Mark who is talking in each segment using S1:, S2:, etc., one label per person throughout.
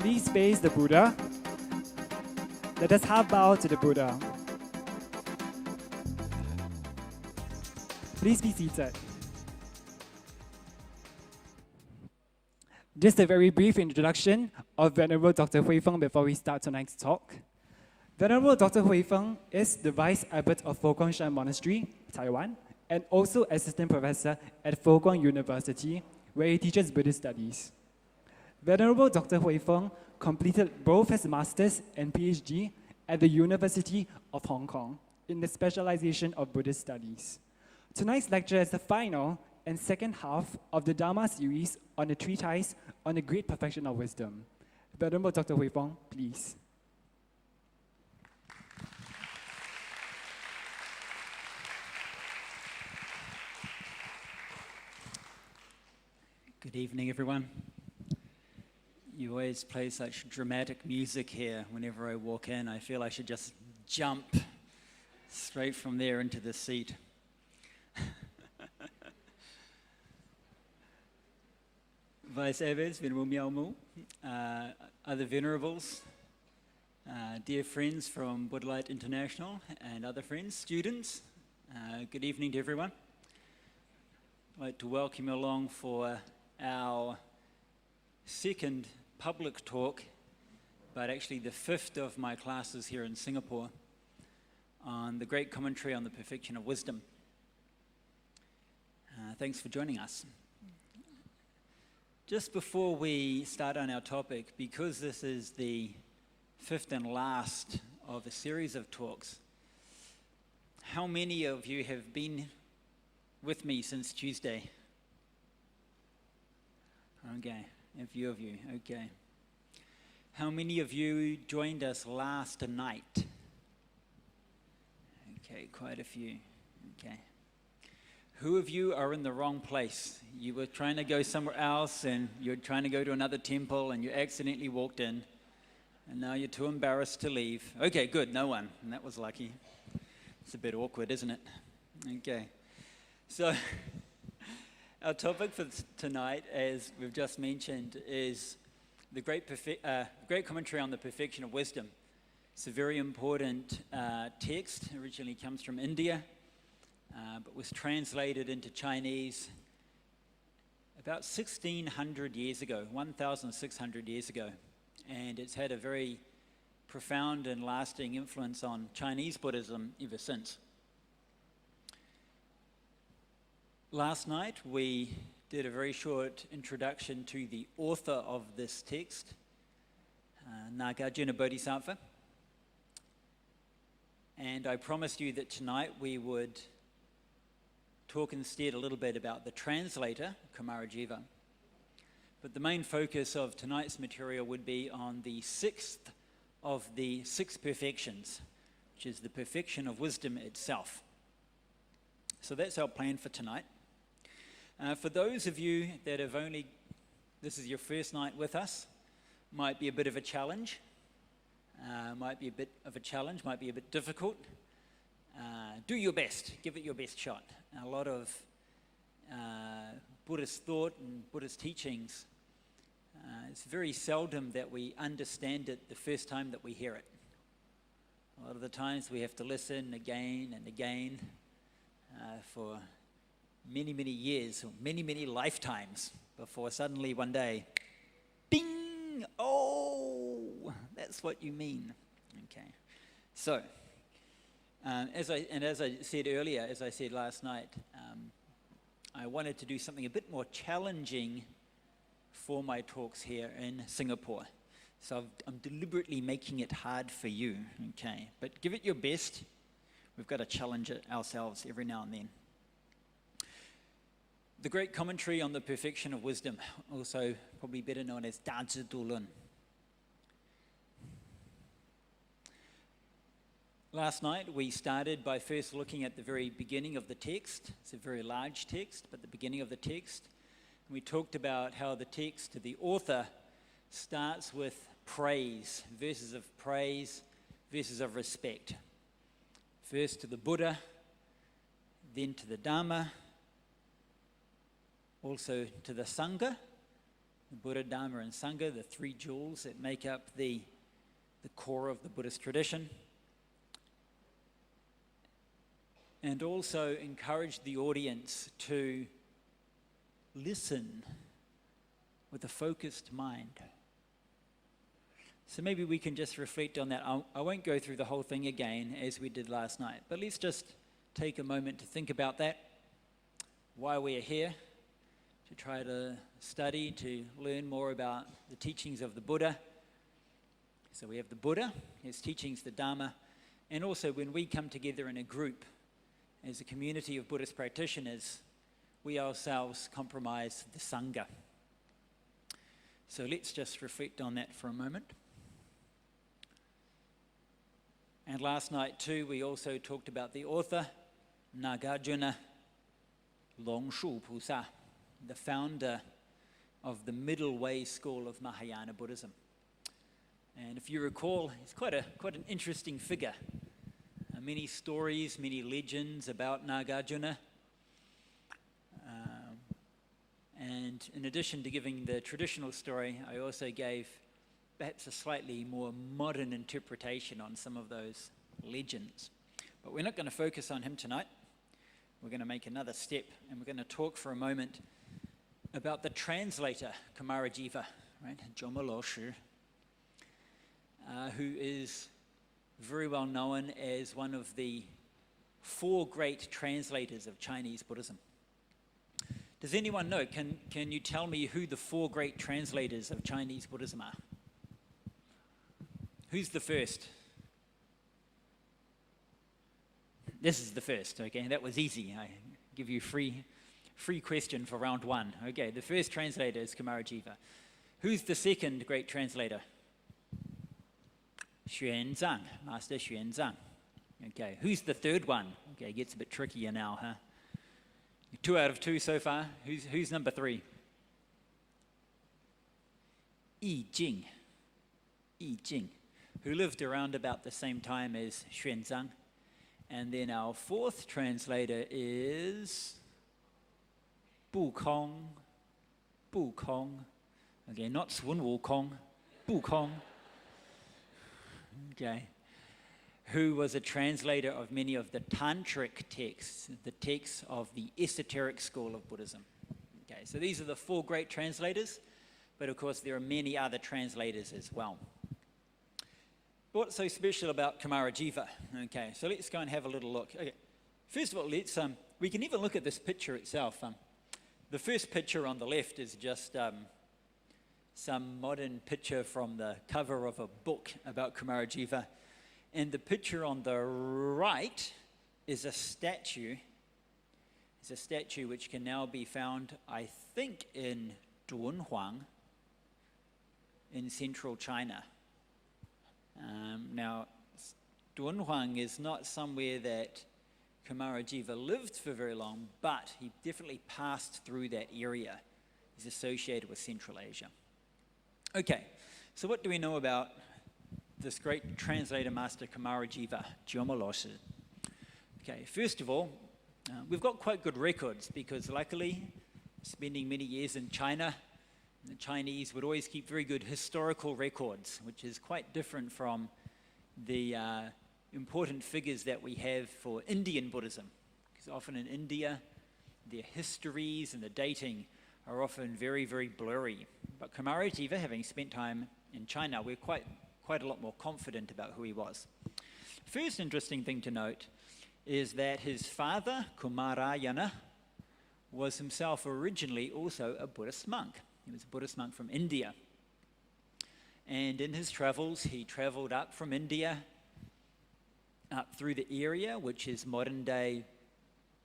S1: Please face the Buddha. Let us half bow to the Buddha. Please be seated. Just a very brief introduction of Venerable Dr. Hui Feng before we start tonight's talk. Venerable Dr. Hui Feng is the Vice Abbot of Foshan Monastery, Taiwan, and also Assistant Professor at Foshan University, where he teaches Buddhist studies. Venerable Dr. Hui Feng completed both his Master's and PhD at the University of Hong Kong in the specialization of Buddhist studies. Tonight's lecture is the final and second half of the Dharma series on the treatise on the Great Perfection of Wisdom. Venerable Dr. Hui Feng, please.
S2: Good evening, everyone. You always play such dramatic music here. Whenever I walk in, I feel I should just jump straight from there into the seat. Vice Abbots, Venerable Miao Mu, other venerables, dear friends from Buddha International and other friends, students, good evening to everyone. I'd like to welcome you along for our second public talk, but actually the fifth of my classes here in Singapore on the Great Commentary on the Perfection of Wisdom. Thanks for joining us. Just before we start on our topic, because this is the fifth and last of a series of talks, how many of you have been with me since Tuesday? Okay, a few of you, okay. How many of you joined us last night? Okay, quite a few, okay. Who of you are in the wrong place? You were trying to go somewhere else and you're trying to go to another temple and you accidentally walked in and now you're too embarrassed to leave. Okay, good, no one, and that was lucky. It's a bit awkward, isn't it? Okay, so our topic for tonight, as we've just mentioned, is the Great Commentary on the Perfection of Wisdom. It's a very important text. Originally comes from India, but was translated into Chinese about 1,600 years ago, 1,600 years ago. And it's had a very profound and lasting influence on Chinese Buddhism ever since. Last night, we did a very short introduction to the author of this text, Nagarjuna Bodhisattva. And I promised you that tonight we would talk instead a little bit about the translator, Kumarajiva. But the main focus of tonight's material would be on the sixth of the six perfections, which is the perfection of wisdom itself. So that's our plan for tonight. For those of you that have this is your first night with us, might be a bit of a challenge, might be a bit difficult. Do your best, give it your best shot. A lot of Buddhist thought and Buddhist teachings, it's very seldom that we understand it the first time that we hear it. A lot of the times we have to listen again and again for many, many years, or many, many lifetimes, before suddenly one day, bing, oh, that's what you mean. Okay, so, as I said earlier, as I said last night, I wanted to do something a bit more challenging for my talks here in Singapore. So I'm deliberately making it hard for you, okay? But give it your best. We've got to challenge it ourselves every now and then. The Great Commentary on the Perfection of Wisdom, also probably better known as Da Zhi Du Lun. Last night we started by first looking at the very beginning of the text. It's a very large text, but the beginning of the text. We talked about how the text, the author, starts with praise, verses of praise, verses of respect. First to the Buddha, then to the Dharma, also to the Sangha, The Buddha, Dharma, and Sangha, the three jewels that make up the core of the Buddhist tradition. And also encourage the audience to listen with a focused mind. So maybe we can just reflect on that. I won't go through the whole thing again as we did last night, but let's just take a moment to think about that, why we are here, to try to study, to learn more about the teachings of the Buddha. So we have the Buddha, his teachings, the Dharma, and also when we come together in a group as a community of Buddhist practitioners, we ourselves comprise the Sangha. So let's just reflect on that for a moment. And last night too, we also talked about the author, Nagarjuna Longshu Pusa, the founder of the Middle Way school of Mahayana Buddhism. And if you recall, he's quite an interesting figure. Many stories, many legends about Nagarjuna. And in addition to giving the traditional story, I also gave perhaps a slightly more modern interpretation on some of those legends. But we're not going to focus on him tonight. We're going to make another step, and we're going to talk for a moment about the translator, Kumarajiva, right? Joma Loshi, who is very well known as one of the four great translators of Chinese Buddhism. Does anyone know? Can you tell me who the four great translators of Chinese Buddhism are? Who's the first? This is the first, okay? That was easy. I give you free question for round one. Okay, the first translator is Kumarajiva. Who's the second great translator? Xuanzang, Master Xuanzang. Okay, who's the third one? Okay, it gets a bit trickier now, huh? 2 out of 2 so far. Who's number 3? Yi Jing, who lived around about the same time as Xuanzang. And then our fourth translator is Bu Kong. Okay, not Sun Wukong, Bu Kong. Okay, who was a translator of many of the tantric texts, the texts of the esoteric school of Buddhism. Okay, so these are the four great translators, but of course there are many other translators as well. What's so special about Kumarajiva? Okay, so let's go and have a little look. Okay, first of all, we can even look at this picture itself. The first picture on the left is just some modern picture from the cover of a book about Kumarajiva. And the picture on the right is a statue. It's a statue which can now be found, I think, in Dunhuang in central China. Now, Dunhuang is not somewhere that Kumarajiva lived for very long, but he definitely passed through that area. He's associated with Central Asia. Okay, so what do we know about this great translator master Kumarajiva, Joma Loshi? Okay, first of all, we've got quite good records because luckily, spending many years in China, the Chinese would always keep very good historical records, which is quite different from the important figures that we have for Indian Buddhism. Because often in India, their histories and the dating are often very, very blurry. But Kumarajiva, having spent time in China, we're quite a lot more confident about who he was. First interesting thing to note is that his father, Kumarayana, was himself originally also a Buddhist monk. He was a Buddhist monk from India. And in his travels, he traveled up from India, up through the area, which is modern-day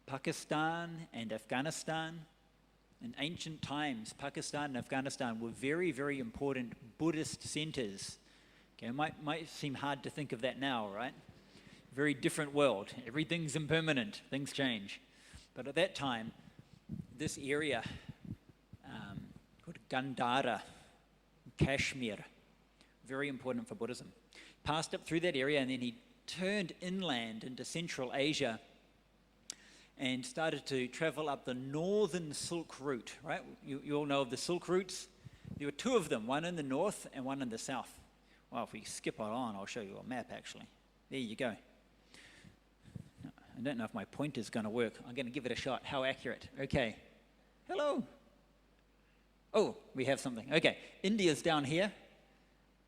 S2: Pakistan and Afghanistan. In ancient times, Pakistan and Afghanistan were very, very important Buddhist centers. Okay, it might seem hard to think of that now, right? Very different world. Everything's impermanent. Things change. But at that time, this area, called Gandhara, Kashmir, very important for Buddhism, passed up through that area, and then he turned inland into Central Asia and started to travel up the northern Silk Route, right? You all know of the Silk Routes. There were two of them, one in the north and one in the south. Well, if we skip on, I'll show you a map actually. There you go. I don't know if my pointer's going to work. I'm going to give it a shot. How accurate? Okay. Hello. Oh, we have something. Okay, India's down here.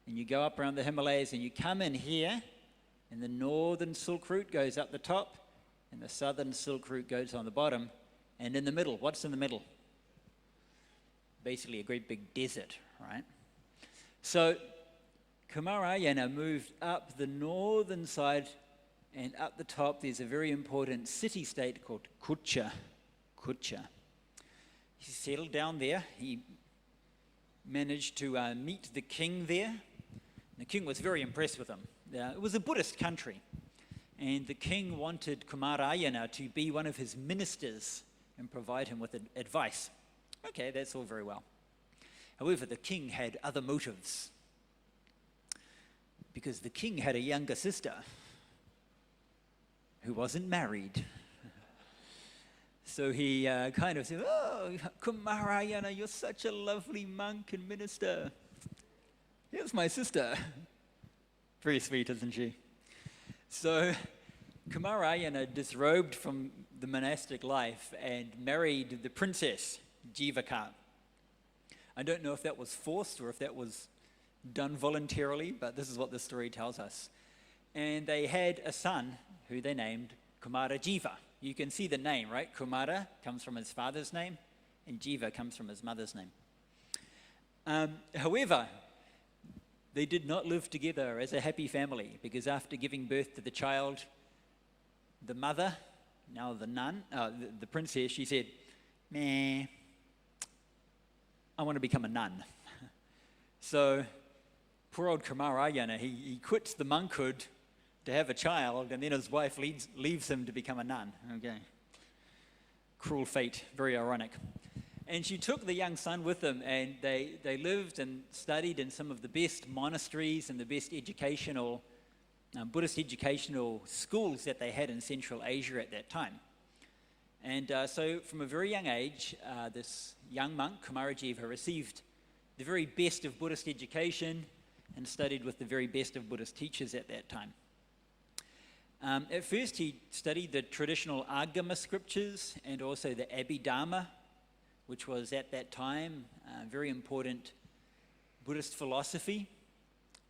S2: And you go up around the Himalayas and you come in here. And the northern Silk Route goes up the top. And the southern Silk Route goes on the bottom. And in the middle, what's in the middle? Basically a great big desert, right? So Kumarayana moved up the northern side, and up the top there's a very important city-state called Kucha. He settled down there. He managed to meet the king there. The king was very impressed with him. It was a Buddhist country, and the king wanted Kumarayana to be one of his ministers and provide him with advice. Okay, that's all very well. However, the king had other motives, because the king had a younger sister who wasn't married. So he kind of said, "Oh, Kumarayana, you're such a lovely monk and minister. Here's my sister." Very sweet, isn't she? So Kumarayana disrobed from the monastic life and married the princess, Jivaka. I don't know if that was forced or if that was done voluntarily, but this is what the story tells us. And they had a son who they named Kumara Jiva. You can see the name, right? Kumara comes from his father's name, and Jiva comes from his mother's name. However, they did not live together as a happy family, because after giving birth to the child, the mother, now the nun, the princess, she said, "Meh, I want to become a nun." So poor old Kumarayana, he quits the monkhood to have a child, and then his wife leaves him to become a nun. Okay. Cruel fate, very ironic. And she took the young son with them, and they lived and studied in some of the best monasteries and the best educational, Buddhist educational schools that they had in Central Asia at that time. And so from a very young age, this young monk, Kumarajiva, received the very best of Buddhist education and studied with the very best of Buddhist teachers at that time. At first, he studied the traditional Agama scriptures and also the Abhidharma, which was at that time very important Buddhist philosophy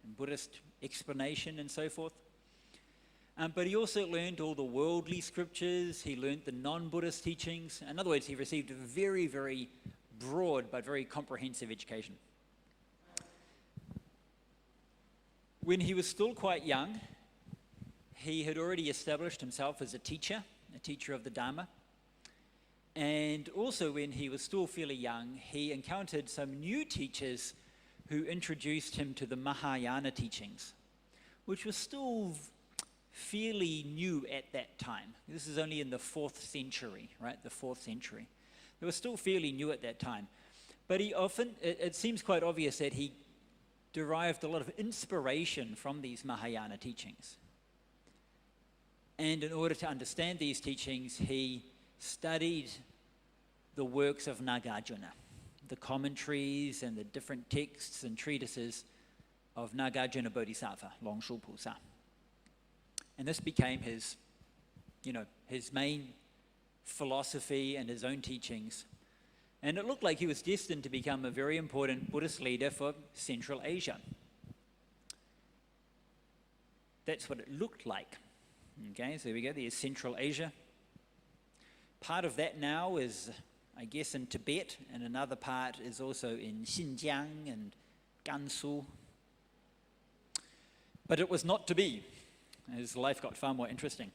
S2: and Buddhist explanation and so forth. But he also learned all the worldly scriptures. He learned the non-Buddhist teachings. In other words, he received a very, very broad but very comprehensive education. When he was still quite young, he had already established himself as a teacher of the Dharma. And also when he was still fairly young, he encountered some new teachers who introduced him to the Mahayana teachings, which was still fairly new at that time. This is only in the 4th century, right? The 4th century. They were still fairly new at that time. But it seems quite obvious that he derived a lot of inspiration from these Mahayana teachings. And in order to understand these teachings, he studied the works of Nagarjuna, the commentaries and the different texts and treatises of Nagarjuna Bodhisattva, Longshu Pusa. And this became his main philosophy and his own teachings. And it looked like he was destined to become a very important Buddhist leader for Central Asia. That's what it looked like. Okay, so there we go, there's Central Asia. Part of that now is, I guess, in Tibet, and another part is also in Xinjiang and Gansu. But it was not to be. His life got far more interesting.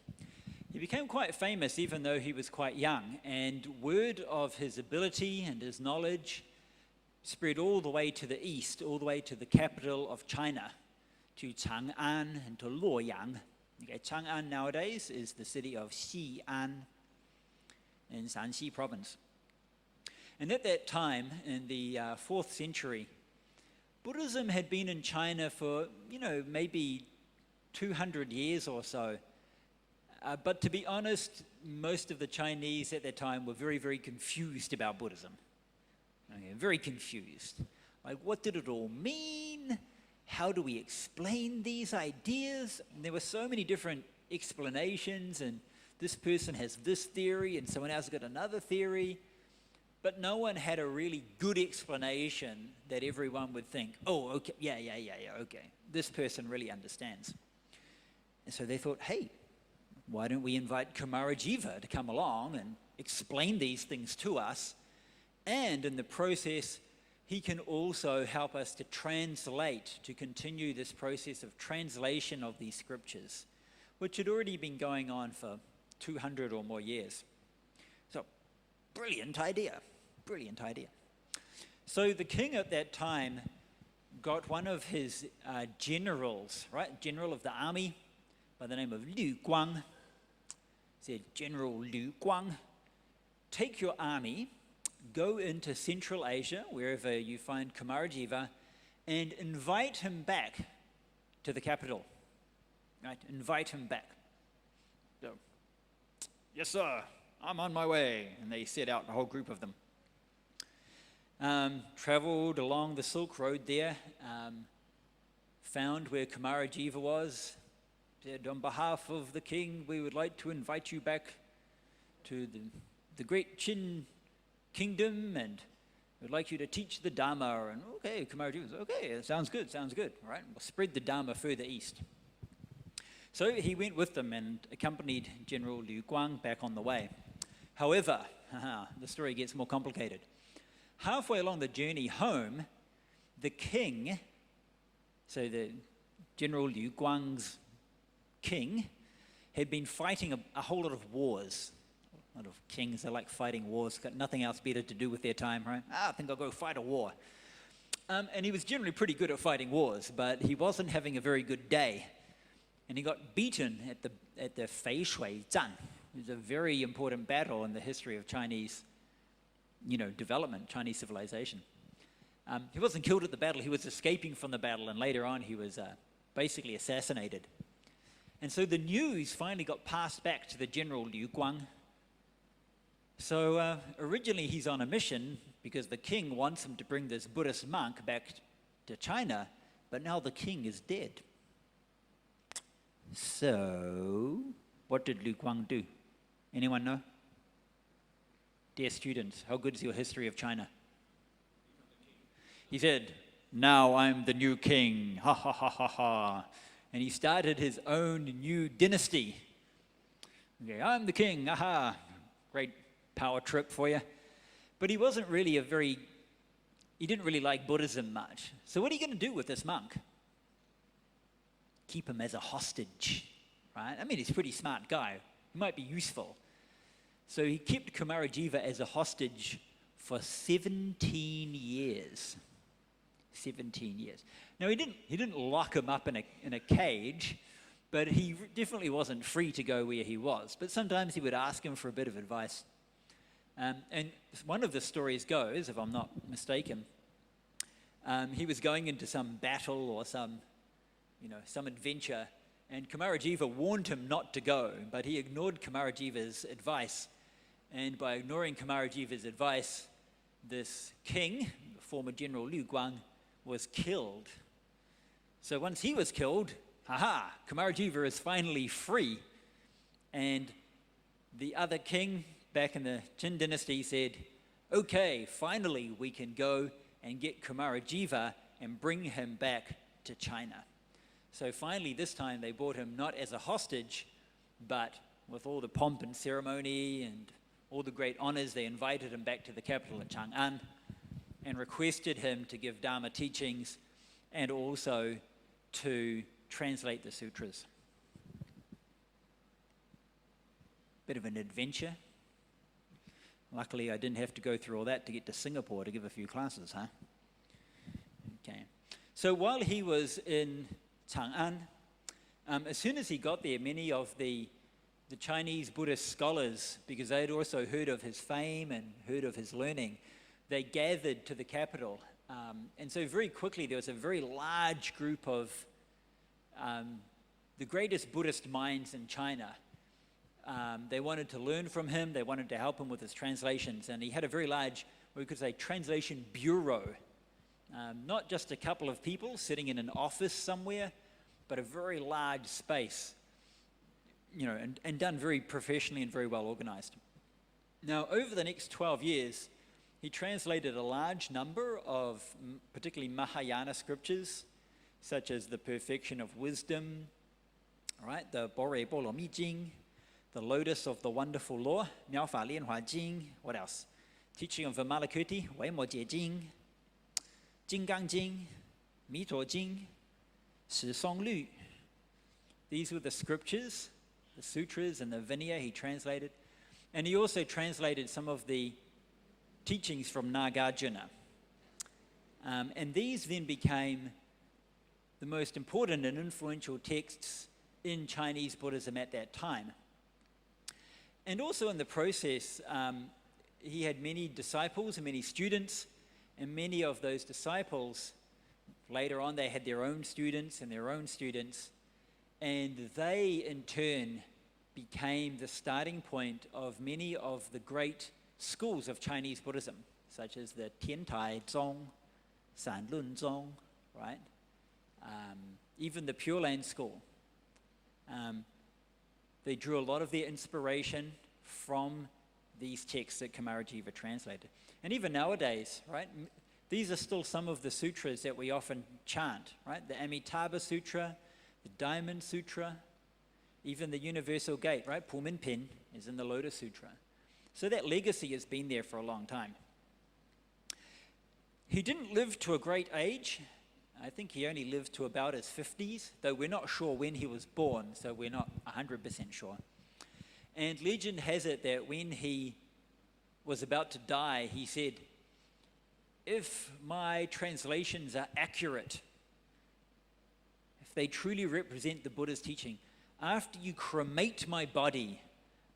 S2: He became quite famous even though he was quite young, and word of his ability and his knowledge spread all the way to the east, all the way to the capital of China, to Chang'an and to Luoyang. Okay, Chang'an nowadays is the city of Xi'an in Shanxi province. And at that time, in the 4th century, Buddhism had been in China for, maybe 200 years or so. But to be honest, most of the Chinese at that time were very, very confused about Buddhism. Okay, very confused. Like, what did it all mean? How do we explain these ideas? And there were so many different explanations, and this person has this theory, and someone else got another theory. But no one had a really good explanation that everyone would think, oh, okay, yeah, okay. This person really understands. And so they thought, hey, why don't we invite Kumarajiva to come along and explain these things to us? And in the process, he can also help us to translate, to continue this process of translation of these scriptures, which had already been going on for 200 or more years. So, brilliant idea. Brilliant idea. So the king at that time got one of his generals, right? General of the army by the name of Liu Guang. Said, General Liu Guang, take your army, go into Central Asia, wherever you find Kumarajiva, and invite him back to the capital. Right? Invite him back. So, yes, sir, I'm on my way. And they set out, a whole group of them. Traveled along the Silk Road there, found where Kumarajiva was, said, on behalf of the king, we would like to invite you back to the great Qin kingdom, and we'd like you to teach the Dharma. And okay, Kumarajiva said, okay, sounds good, all right, we'll spread the Dharma further east. So he went with them and accompanied General Liu Guang back on the way. However, the story gets more complicated. Halfway along the journey home, the king, so the General Liu Guang's king, had been fighting a whole lot of wars. A lot of kings, they like fighting wars, got nothing else better to do with their time, right? I think I'll go fight a war. And he was generally pretty good at fighting wars, but he wasn't having a very good day. And he got beaten at the Fei Shui Zhan. It was a very important battle in the history of Chinese development, Chinese civilization. He wasn't killed at the battle, he was escaping from the battle, and later on he was basically assassinated. And so the news finally got passed back to the General Liu Guang. So originally he's on a mission because the king wants him to bring this Buddhist monk back to China, but now the king is dead. So what did Liu Guang do? Anyone know? Dear students, how good is your history of China? He said, now I'm the new king, ha ha ha ha ha. And he started his own new dynasty. Okay, I'm the king, aha. Great power trip for you. But he wasn't really he didn't really like Buddhism much. So what are you going to do with this monk? Keep him as a hostage, right? I mean, he's a pretty smart guy. He might be useful. So he kept Kumarajiva as a hostage for 17 years. 17 years. Now, he didn't lock him up in a cage, but he definitely wasn't free to go where he was. But sometimes he would ask him for a bit of advice. And one of the stories goes, if I'm not mistaken, he was going into some battle or some adventure, and Kumarajiva warned him not to go, but he ignored Kumarajiva's advice. And by ignoring Kumarajiva's advice, this king, the former General Liu Guang, was killed. So once he was killed, Kumarajiva is finally free. And the other king back in the Qin dynasty said, okay, finally we can go and get Kumarajiva and bring him back to China. So finally this time they brought him not as a hostage, but with all the pomp and ceremony and all the great honors, they invited him back to the capital at Chang'an and requested him to give Dharma teachings and also to translate the sutras. Bit of an adventure. Luckily, I didn't have to go through all that to get to Singapore to give a few classes, huh? Okay. So while he was in Chang'an, as soon as he got there, many of the Chinese Buddhist scholars, because they had also heard of his fame and heard of his learning, they gathered to the capital. And so very quickly there was a very large group of the greatest Buddhist minds in China. They wanted to learn from him, they wanted to help him with his translations, and he had a very large, what we could say, translation bureau. Not just a couple of people sitting in an office somewhere, but a very large space, and done very professionally and very well organized. Now, over the next 12 years, he translated a large number of particularly Mahayana scriptures, such as the Perfection of Wisdom, right? The Bore Bolo Mi Jing, the Lotus of the Wonderful Law, Miao Fa Lian Hua Jing, what else? Teaching of Vimalakirti, Wei Mo Jie Jing, Jing Gang Jing, Mi Tuo Jing, Shi Song Lu. These were the scriptures, the sutras and the Vinaya he translated. And he also translated some of the teachings from Nagarjuna. And these then became the most important and influential texts in Chinese Buddhism at that time. And also in the process, he had many disciples and many students, and many of those disciples, later on, they had their own students and their own students, and they in turn became the starting point of many of the great schools of Chinese Buddhism, such as the Tiantai Zong, Sanlun Zong, right? Even the Pure Land School. They drew a lot of their inspiration from these texts that Kumarajiva translated. And even nowadays, right, these are still some of the sutras that we often chant, right? The Amitabha Sutra, the Diamond Sutra, even the Universal Gate, right? Pu Min Pin is in the Lotus Sutra. So that legacy has been there for a long time. He didn't live to a great age. I think he only lived to about his 50s, though we're not sure when he was born, so we're not 100% sure. And legend has it that when he was about to die, he said, if my translations are accurate, if they truly represent the Buddha's teaching, after you cremate my body,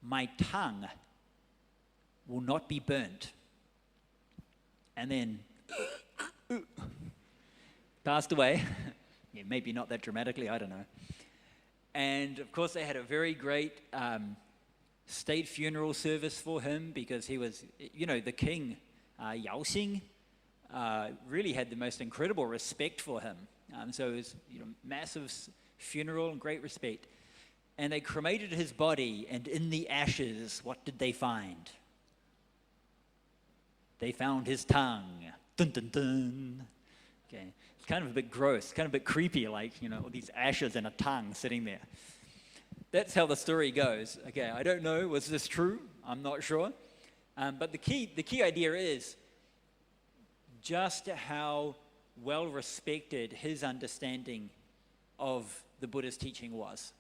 S2: my tongue will not be burnt. And then passed away. Yeah, maybe not that dramatically, I don't know. And of course, they had a very great state funeral service for him because he was, the king, Yao Xing, really had the most incredible respect for him. So it was, massive funeral and great respect. And they cremated his body, and in the ashes, what did they find? They found his tongue. Dun, dun, dun. Okay. It's kind of a bit gross, kind of a bit creepy, like, all these ashes and a tongue sitting there. That's how the story goes. Okay, I don't know, was this true? I'm not sure. But the key idea is just how well respected his understanding of the Buddha's teaching was.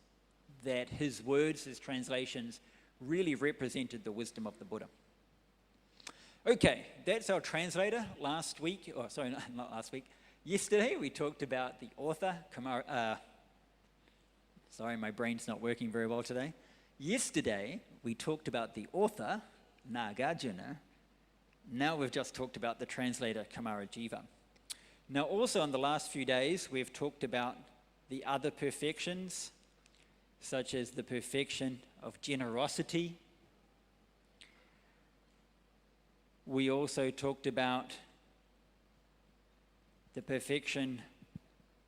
S2: That his words, his translations, really represented the wisdom of the Buddha. Okay, that's our translator. Yesterday we talked about the author, sorry, my brain's not working very well today. Yesterday we talked about the author, Nagarjuna. Now we've just talked about the translator, Kumarajiva. Now also in the last few days we've talked about the other perfections, such as the perfection of generosity. We also talked about the perfection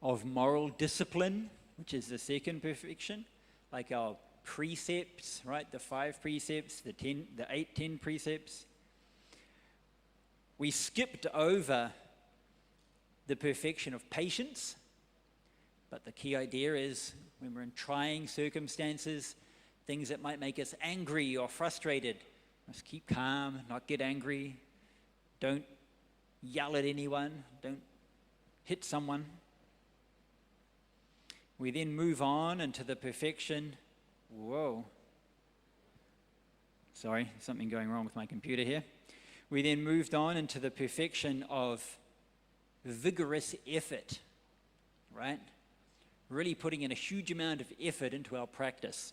S2: of moral discipline, which is the second perfection, like our precepts, right? The 5 precepts, the 8, 10 precepts. We skipped over the perfection of patience, but the key idea is when we're in trying circumstances, things that might make us angry or frustrated, let's keep calm, not get angry. Don't yell at anyone. Don't hit someone. We then move on into the perfection. Whoa. Sorry, something going wrong with my computer here. We then moved on into the perfection of vigorous effort, right? Really putting in a huge amount of effort into our practice.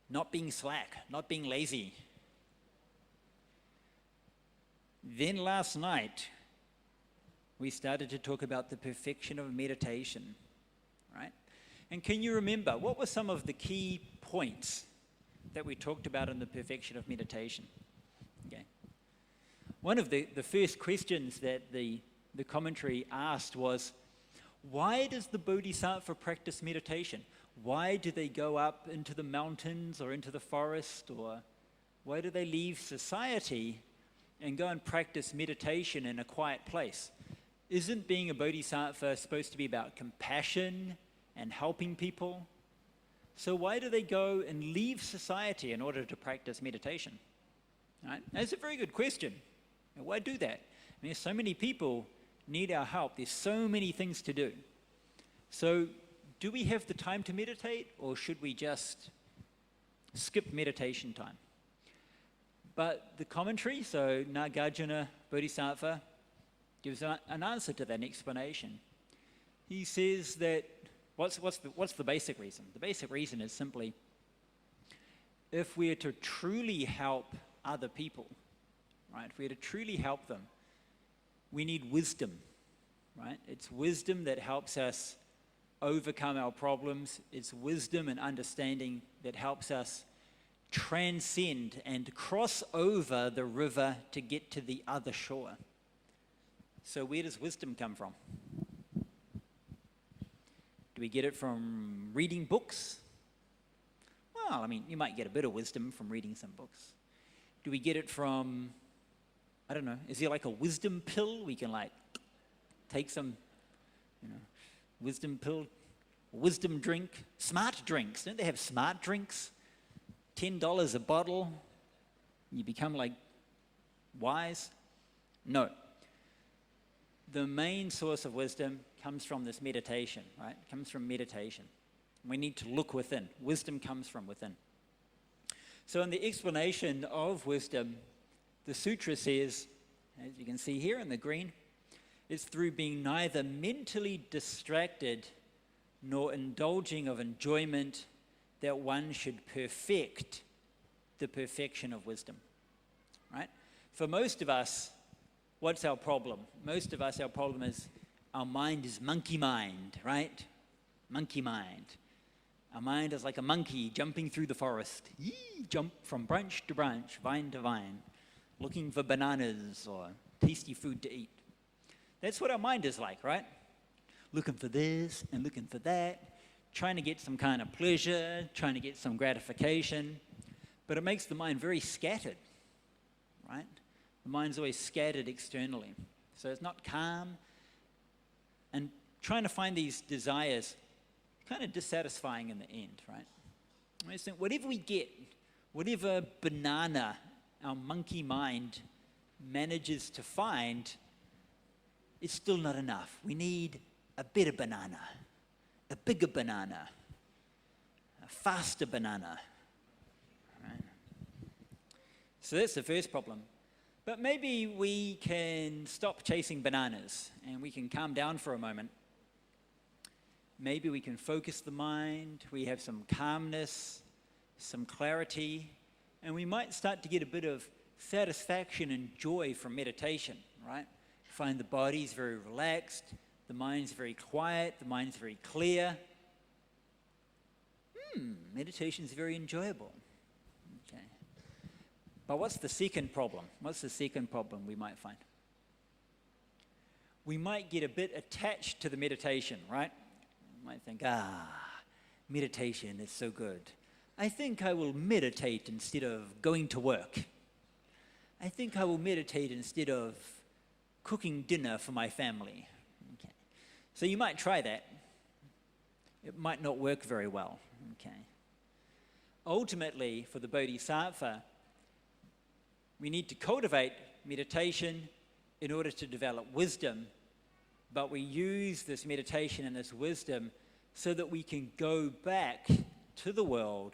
S2: Not being slack, not being lazy. Then last night, we started to talk about the perfection of meditation, right? And can you remember, what were some of the key points that we talked about in the perfection of meditation? Okay. One of the first questions that the commentary asked was, why does the Bodhisattva practice meditation? Why do they go up into the mountains or into the forest, or why do they leave society and go and practice meditation in a quiet place? Isn't being a Bodhisattva supposed to be about compassion and helping people? So why do they go and leave society in order to practice meditation? Right? That's a very good question. Why do that? I mean, so many people need our help. There's so many things to do. So do we have the time to meditate, or should we just skip meditation time? But the commentary, so Nagarjuna Bodhisattva, gives an answer to that, an explanation. He says that, what's the basic reason? The basic reason is simply, if we are to truly help other people, right? If we are to truly help them, we need wisdom, right? It's wisdom that helps us overcome our problems. It's wisdom and understanding that helps us transcend and cross over the river to get to the other shore. So where does wisdom come from? Do we get it from reading books? Well, I mean, you might get a bit of wisdom from reading some books. Do we get it from, I don't know, is there like a wisdom pill? We can like take some, wisdom pill, wisdom drink, smart drinks. Don't they have smart drinks? $10 a bottle. You become like wise? No. The main source of wisdom comes from this meditation, right? It comes from meditation. We need to look within. Wisdom comes from within. So in the explanation of wisdom, the sutra says, as you can see here in the green, it's through being neither mentally distracted nor indulging of enjoyment that one should perfect the perfection of wisdom, right? For most of us, what's our problem? Most of us, our problem is our mind is monkey mind, right? Monkey mind. Our mind is like a monkey jumping through the forest. Jump from branch to branch, vine to vine, looking for bananas or tasty food to eat. That's what our mind is like, right? Looking for this and looking for that, trying to get some kind of pleasure, trying to get some gratification. But it makes the mind very scattered, right? The mind's always scattered externally. So it's not calm. And trying to find these desires kind of dissatisfying in the end, right? I just think whatever we get, whatever banana our monkey mind manages to find, it's still not enough. We need a better banana, a bigger banana, a faster banana, right? So that's the first problem. But maybe we can stop chasing bananas and we can calm down for a moment. Maybe we can focus the mind, we have some calmness, some clarity, and we might start to get a bit of satisfaction and joy from meditation, right? Find the body's very relaxed, the mind's very quiet, the mind's very clear. Meditation's very enjoyable. Okay. But what's the second problem? What's the second problem we might find? We might get a bit attached to the meditation, right? We might think, meditation is so good. I think I will meditate instead of going to work. I think I will meditate instead of cooking dinner for my family. Okay. So you might try that. It might not work very well. Okay. Ultimately, for the Bodhisattva, we need to cultivate meditation in order to develop wisdom, but we use this meditation and this wisdom so that we can go back to the world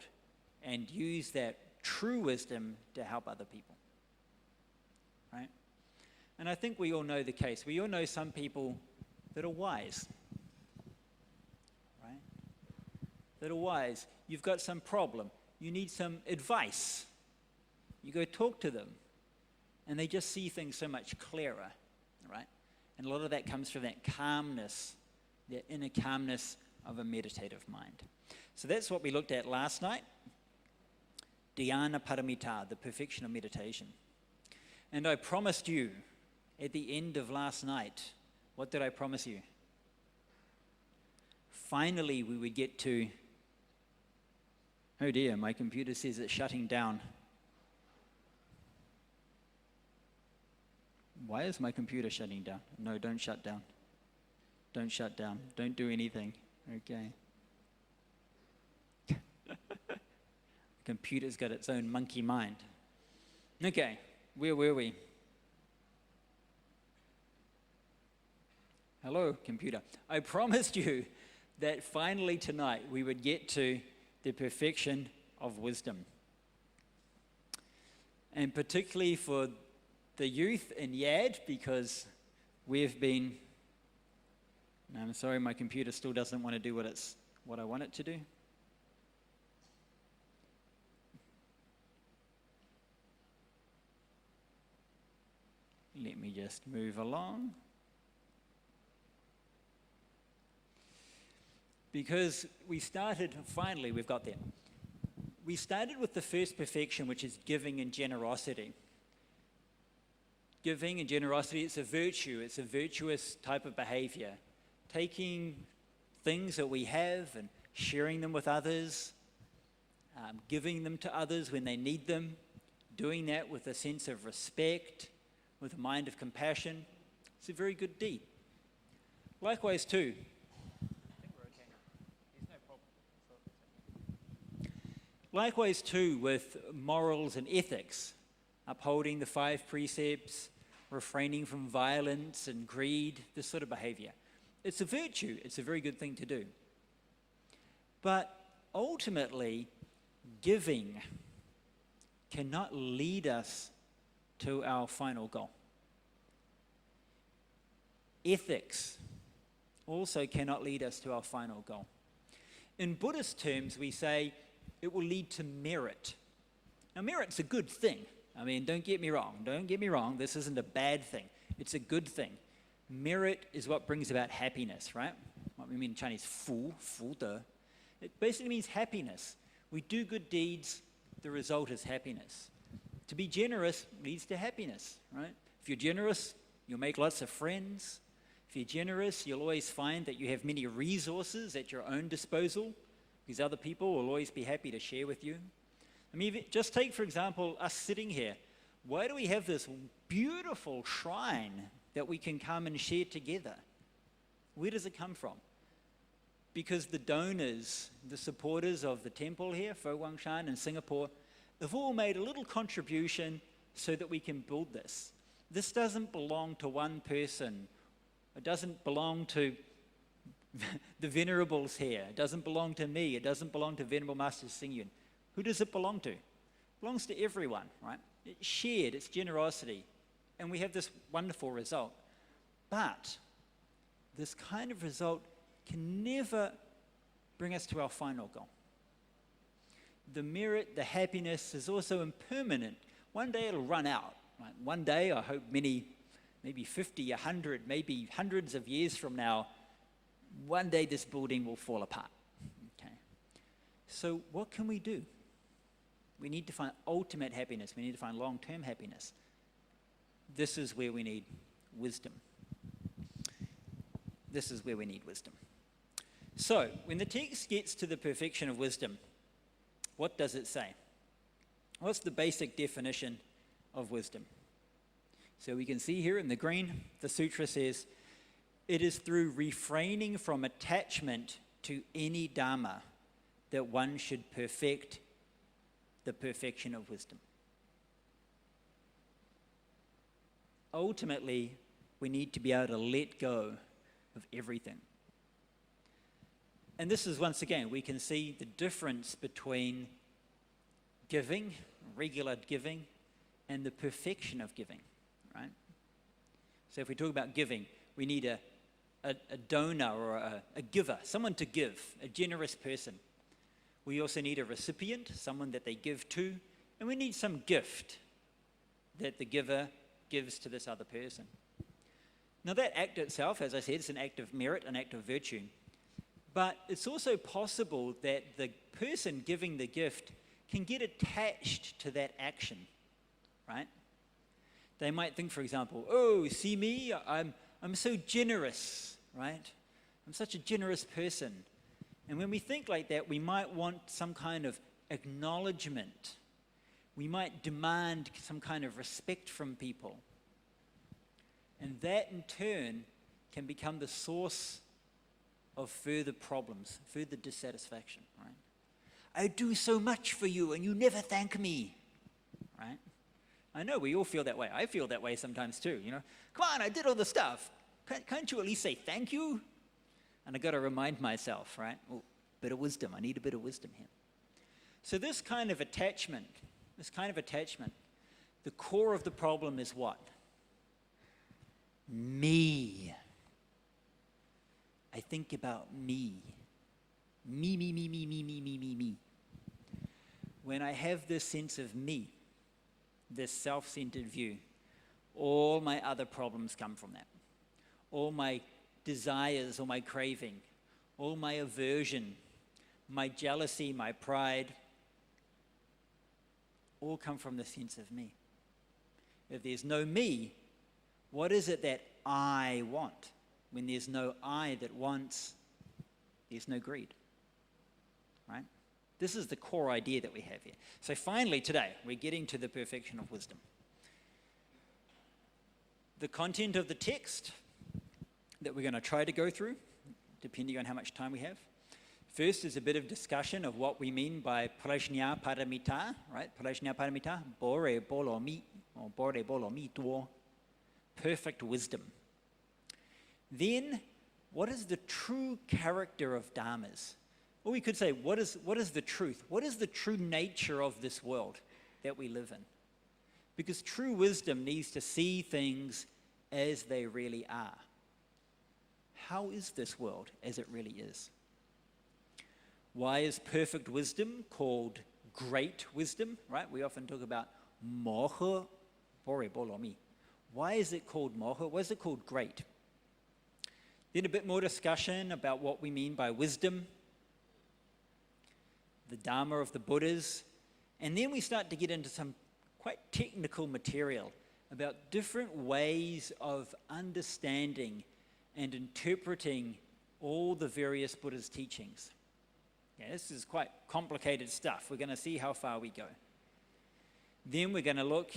S2: and use that true wisdom to help other people, right? And I think we all know the case. We all know some people that are wise, right? That are wise. You've got some problem. You need some advice. You go talk to them, and they just see things so much clearer, right? And a lot of that comes from that calmness, that inner calmness of a meditative mind. So that's what we looked at last night. Dhyana Paramita, the perfection of meditation. And I promised you at the end of last night, what did I promise you? Finally, we would get to, oh dear, my computer says it's shutting down. Why is my computer shutting down? No, don't shut down. Don't shut down. Don't do anything. Okay. Computer's got its own monkey mind. Okay, where were we? Hello, computer. I promised you that finally tonight we would get to the perfection of wisdom. And particularly for the youth in Yad, because we've been... I'm sorry, my computer still doesn't want to do what I want it to do. Let me just move along. Because we started, finally we've got there. We started with the first perfection, which is giving and generosity. Giving and generosity, it's a virtue, it's a virtuous type of behavior. Taking things that we have and sharing them with others, giving them to others when they need them, doing that with a sense of respect, with a mind of compassion. It's a very good deed. Likewise too, likewise too with morals and ethics, upholding the 5 precepts, refraining from violence and greed, this sort of behavior. It's a virtue, it's a very good thing to do. But ultimately, giving cannot lead us to our final goal. Ethics also cannot lead us to our final goal. In Buddhist terms, we say it will lead to merit. Now, merit's a good thing. I mean, don't get me wrong, this isn't a bad thing. It's a good thing. Merit is what brings about happiness, right? What we mean in Chinese, 福德. It basically means happiness. We do good deeds, the result is happiness. To be generous leads to happiness, right? If you're generous, you'll make lots of friends. If you're generous, you'll always find that you have many resources at your own disposal, because other people will always be happy to share with you. I mean, just take, for example, us sitting here. Why do we have this beautiful shrine that we can come and share together? Where does it come from? Because the donors, the supporters of the temple here, Fo Guang Shan in Singapore, have all made a little contribution so that we can build this. This doesn't belong to one person. It doesn't belong to the venerables here. It doesn't belong to me. It doesn't belong to Venerable Master Hsing Yun. Who does it belong to? It belongs to everyone, right? It's shared, it's generosity. And we have this wonderful result. But this kind of result can never bring us to our final goal. The merit, the happiness is also impermanent. One day it'll run out. Right? One day, I hope maybe 50, 100, maybe hundreds of years from now, one day this building will fall apart. Okay. So what can we do? We need to find ultimate happiness. We need to find long-term happiness. This is where we need wisdom. This is where we need wisdom. So, when the text gets to the perfection of wisdom, what does it say? What's the basic definition of wisdom? So we can see here in the green, the sutra says, it is through refraining from attachment to any dharma that one should perfect the perfection of wisdom. Ultimately, we need to be able to let go of everything. And this is, once again, we can see the difference between giving, regular giving, and the perfection of giving, right? So if we talk about giving, we need a donor or a giver, someone to give, a generous person. We also need a recipient, someone that they give to, and we need some gift that the giver gives to this other person. Now that act itself, as I said, is an act of merit, an act of virtue. But it's also possible that the person giving the gift can get attached to that action, right? They might think, for example, oh, see me, I'm so generous, right? I'm such a generous person. And when we think like that, we might want some kind of acknowledgement. We might demand some kind of respect from people. And that, in turn, can become the source of further problems, further dissatisfaction, right? I do so much for you, and you never thank me, right? I know we all feel that way. I feel that way sometimes too, you know. Come on, I did all the stuff. Can't you at least say thank you? And I got to remind myself, right? Oh, bit of wisdom. I need a bit of wisdom here. So this kind of attachment, the core of the problem is what? Me. I think about me. Me. When I have this sense of me, this self-centered view, all my other problems come from that. All my desires or my craving, all my aversion, my jealousy, my pride, all come from the sense of me. If there's no me, what is it that I want? When there's no I that wants, there's no greed, right? This is the core idea that we have here. So finally today, we're getting to the perfection of wisdom. The content of the text that we're going to try to go through, depending on how much time we have. First is a bit of discussion of what we mean by prajna paramita, right? Prajna paramita, bore bolo mi, or bore bolo mi tuo, perfect wisdom. Then, what is the true character of dharmas? Or we could say, what is the truth? What is the true nature of this world that we live in? Because true wisdom needs to see things as they really are. How is this world as it really is? Why is perfect wisdom called great wisdom, right? We often talk about moha, bore bolo mi. Why is it called moha? Why is it called great? Then a bit more discussion about what we mean by wisdom, the Dharma of the Buddhas, and then we start to get into some quite technical material about different ways of understanding and interpreting all the various Buddha's teachings. Yeah, this is quite complicated stuff. We're going to see how far we go. Then we're going to look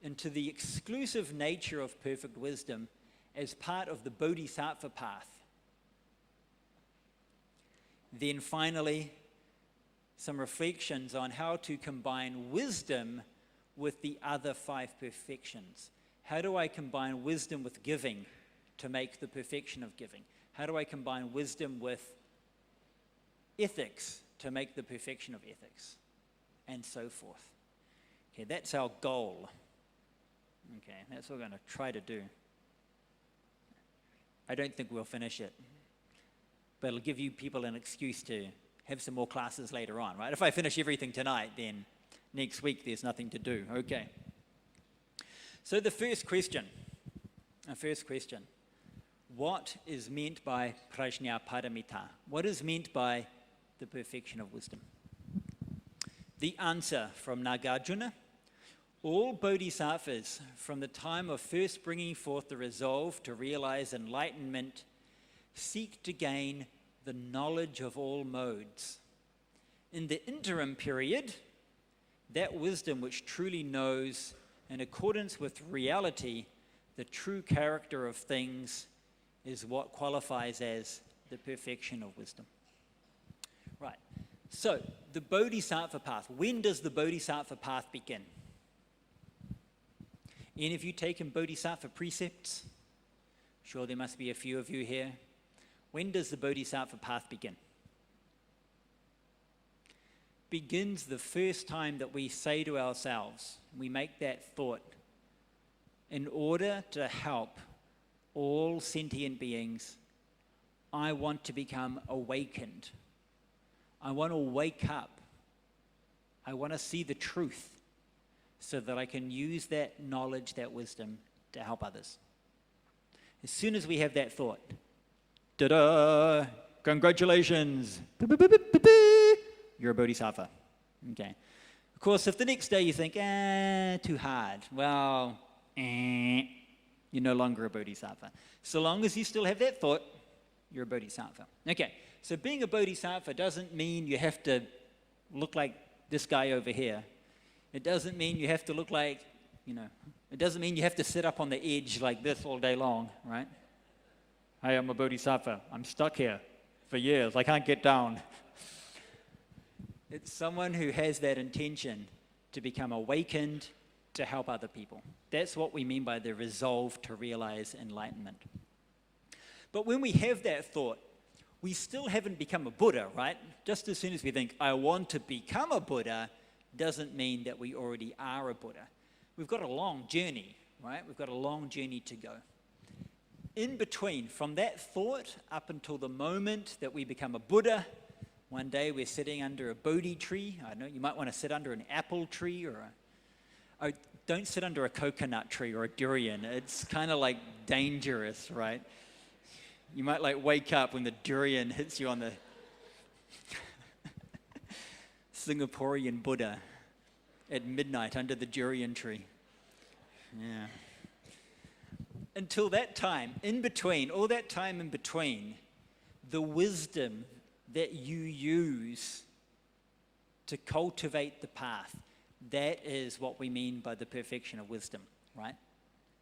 S2: into the exclusive nature of perfect wisdom as part of the Bodhisattva path. Then finally, some reflections on how to combine wisdom with the other 5 perfections. How do I combine wisdom with giving to make the perfection of giving? How do I combine wisdom with ethics to make the perfection of ethics? And so forth. Okay, that's our goal. Okay, that's what we're going to try to do. I don't think we'll finish it, but it'll give you people an excuse to have some more classes later on, right? If I finish everything tonight, then next week there's nothing to do. Okay. So the first question, what is meant by prajna paramita? What is meant by the perfection of wisdom? The answer from Nagarjuna: all bodhisattvas, from the time of first bringing forth the resolve to realize enlightenment, seek to gain the knowledge of all modes. In the interim period, that wisdom which truly knows, in accordance with reality, the true character of things is what qualifies as the perfection of wisdom. Right, so the Bodhisattva path. When does the Bodhisattva path begin? Any of you taken Bodhisattva precepts? Sure, there must be a few of you here. When does the Bodhisattva path begin? Begins the first time that we say to ourselves, we make that thought, in order to help all sentient beings, I want to become awakened. I want to wake up. I want to see the truth so that I can use that knowledge, that wisdom to help others. As soon as we have that thought, ta-da, congratulations, you're a bodhisattva. Okay. Of course, if the next day you think, too hard, well, you're no longer a bodhisattva. So long as you still have that thought, you're a bodhisattva. Okay, so being a bodhisattva doesn't mean you have to look like this guy over here. It doesn't mean you have to look like, it doesn't mean you have to sit up on the edge like this all day long, right? Hey, I'm a bodhisattva. I'm stuck here for years. I can't get down. It's someone who has that intention to become awakened to help other people. That's what we mean by the resolve to realize enlightenment. But when we have that thought, we still haven't become a Buddha, right? Just as soon as we think, I want to become a Buddha, doesn't mean that we already are a Buddha. We've got a long journey, right? We've got a long journey to go. In between, from that thought up until the moment that we become a Buddha, one day we're sitting under a Bodhi tree. I don't know, you might want to sit under an apple tree don't sit under a coconut tree or a durian. It's kind of like dangerous, right? You might like wake up when the durian hits you on the Singaporean Buddha at midnight under the durian tree. Yeah. Until that time, in between, all that time in between, the wisdom that you use to cultivate the path, that is what we mean by the perfection of wisdom, right?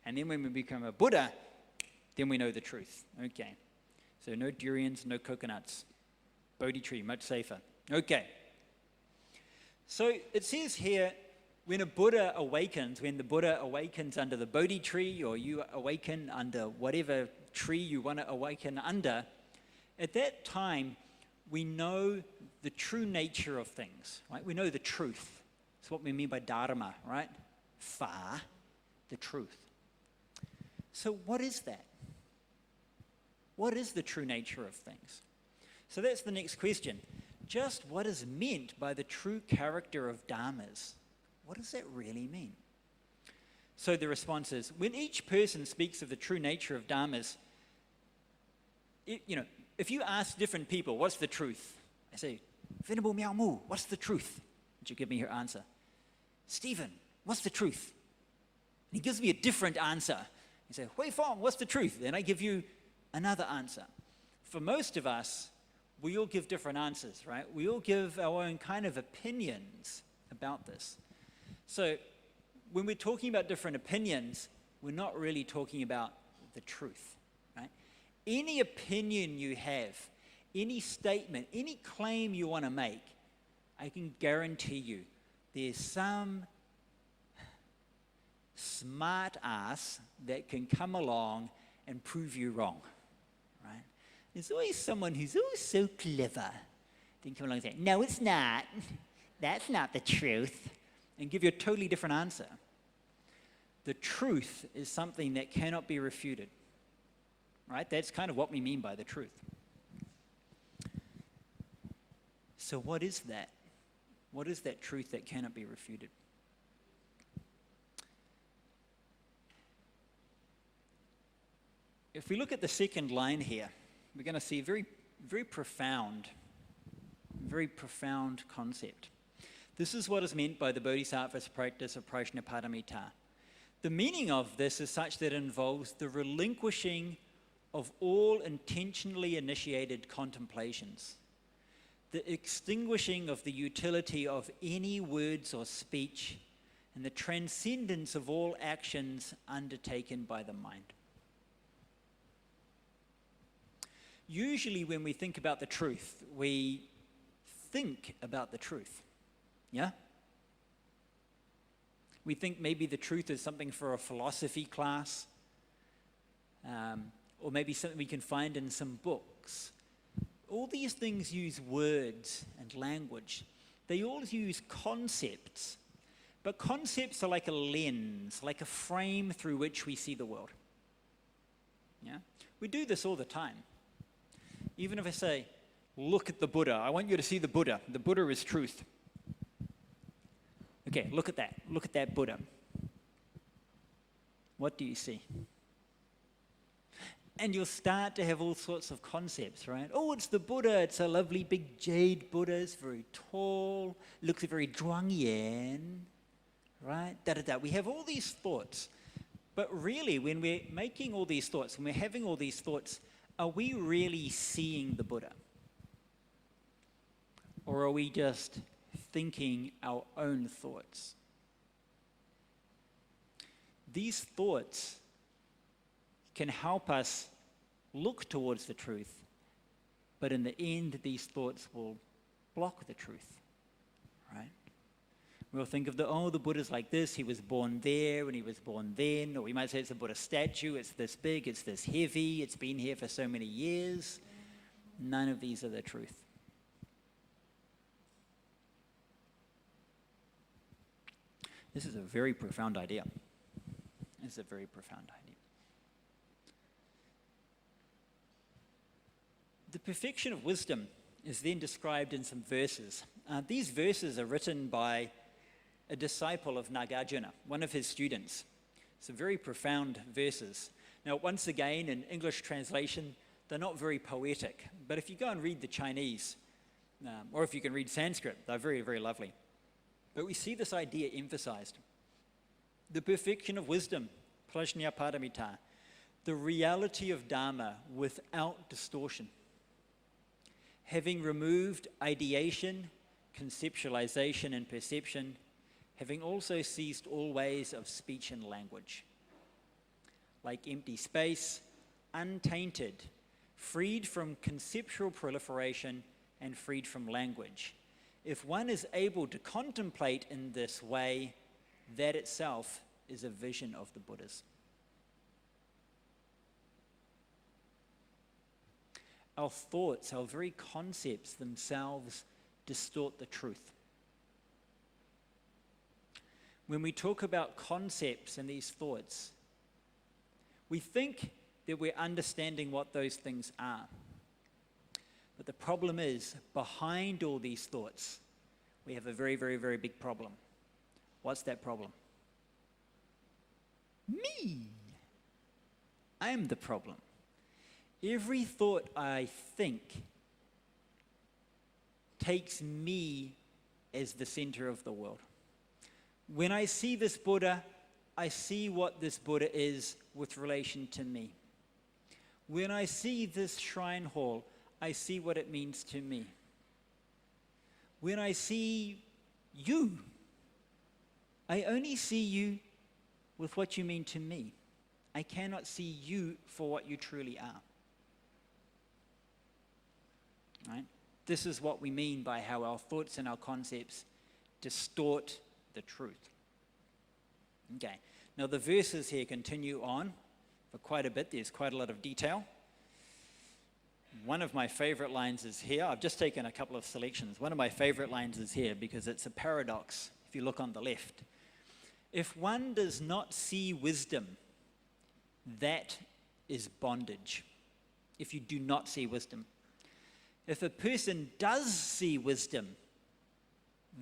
S2: And then when we become a Buddha, then we know the truth. Okay. So no durians, no coconuts. Bodhi tree, much safer. Okay. So it says here, when the Buddha awakens under the Bodhi tree, or you awaken under whatever tree you want to awaken under, at that time, we know the true nature of things, right? We know the truth. That's what we mean by dharma, right? Fa, the truth. So what is that? What is the true nature of things? So that's the next question. Just what is meant by the true character of dharmas? What does that really mean? So the response is, when each person speaks of the true nature of dharmas, if you ask different people, what's the truth? I say, Venerable Miao Mu, what's the truth? Would you give me your answer? Stephen, what's the truth? And he gives me a different answer. You say, Hui Fong, what's the truth? Then I give you another answer. For most of us, we all give different answers, right? We all give our own kind of opinions about this. So when we're talking about different opinions, we're not really talking about the truth, right? Any opinion you have, any statement, any claim you want to make, I can guarantee you there's some smart ass that can come along and prove you wrong, right? There's always someone who's always so clever. They can come along and say, no, it's not. That's not the truth. And give you a totally different answer. The truth is something that cannot be refuted, right? That's kind of what we mean by the truth. So what is that? What is that truth that cannot be refuted? If we look at the second line here, we're going to see a very, very profound concept. This is what is meant by the Bodhisattva's practice of Prajnaparamita. The meaning of this is such that it involves the relinquishing of all intentionally initiated contemplations, the extinguishing of the utility of any words or speech, and the transcendence of all actions undertaken by the mind. Usually when we think about the truth, we think about the truth. Yeah? We think maybe the truth is something for a philosophy class, or maybe something we can find in some books. All these things use words and language. They all use concepts, but concepts are like a lens, like a frame through which we see the world. Yeah? We do this all the time. Even if I say, look at the Buddha, I want you to see the Buddha. The Buddha is truth. Okay, look at that. Look at that Buddha. What do you see? And you'll start to have all sorts of concepts, right? Oh, it's the Buddha. It's a lovely big jade Buddha. It's very tall. Looks very Zhuangyan, right? Da-da-da. We have all these thoughts. But really, when we're making all these thoughts, when we're having all these thoughts, are we really seeing the Buddha? Or are we just thinking our own thoughts? These thoughts can help us look towards the truth, but in the end, these thoughts will block the truth, right? We'll think of the Buddha's like this, he was born there, and he was born then, or we might say it's a Buddha statue, it's this big, it's this heavy, it's been here for so many years. None of these are the truth. This is a very profound idea. It's a very profound idea. The perfection of wisdom is then described in some verses. These verses are written by a disciple of Nagarjuna, one of his students. Some very profound verses. Now, once again, in English translation, they're not very poetic. But if you go and read the Chinese, or if you can read Sanskrit, they're very, very lovely. But we see this idea emphasized. The perfection of wisdom, prajna paramita, the reality of Dharma without distortion. Having removed ideation, conceptualization, and perception, having also ceased all ways of speech and language. Like empty space, untainted, freed from conceptual proliferation, and freed from language. If one is able to contemplate in this way, that itself is a vision of the Buddhas. Our thoughts, our very concepts themselves distort the truth. When we talk about concepts and these thoughts, we think that we're understanding what those things are. But the problem is, behind all these thoughts, we have a very, very, very big problem. What's that problem? Me. I am the problem. Every thought I think takes me as the center of the world. When I see this Buddha, I see what this Buddha is with relation to me. When I see this shrine hall, I see what it means to me. When I see you, I only see you with what you mean to me. I cannot see you for what you truly are. Right? This is what we mean by how our thoughts and our concepts distort the truth. Okay, now the verses here continue on for quite a bit. There's quite a lot of detail. One of my favorite lines is here. I've just taken a couple of selections. One of my favorite lines is here because it's a paradox if you look on the left. If one does not see wisdom, that is bondage. If you do not see wisdom. If a person does see wisdom,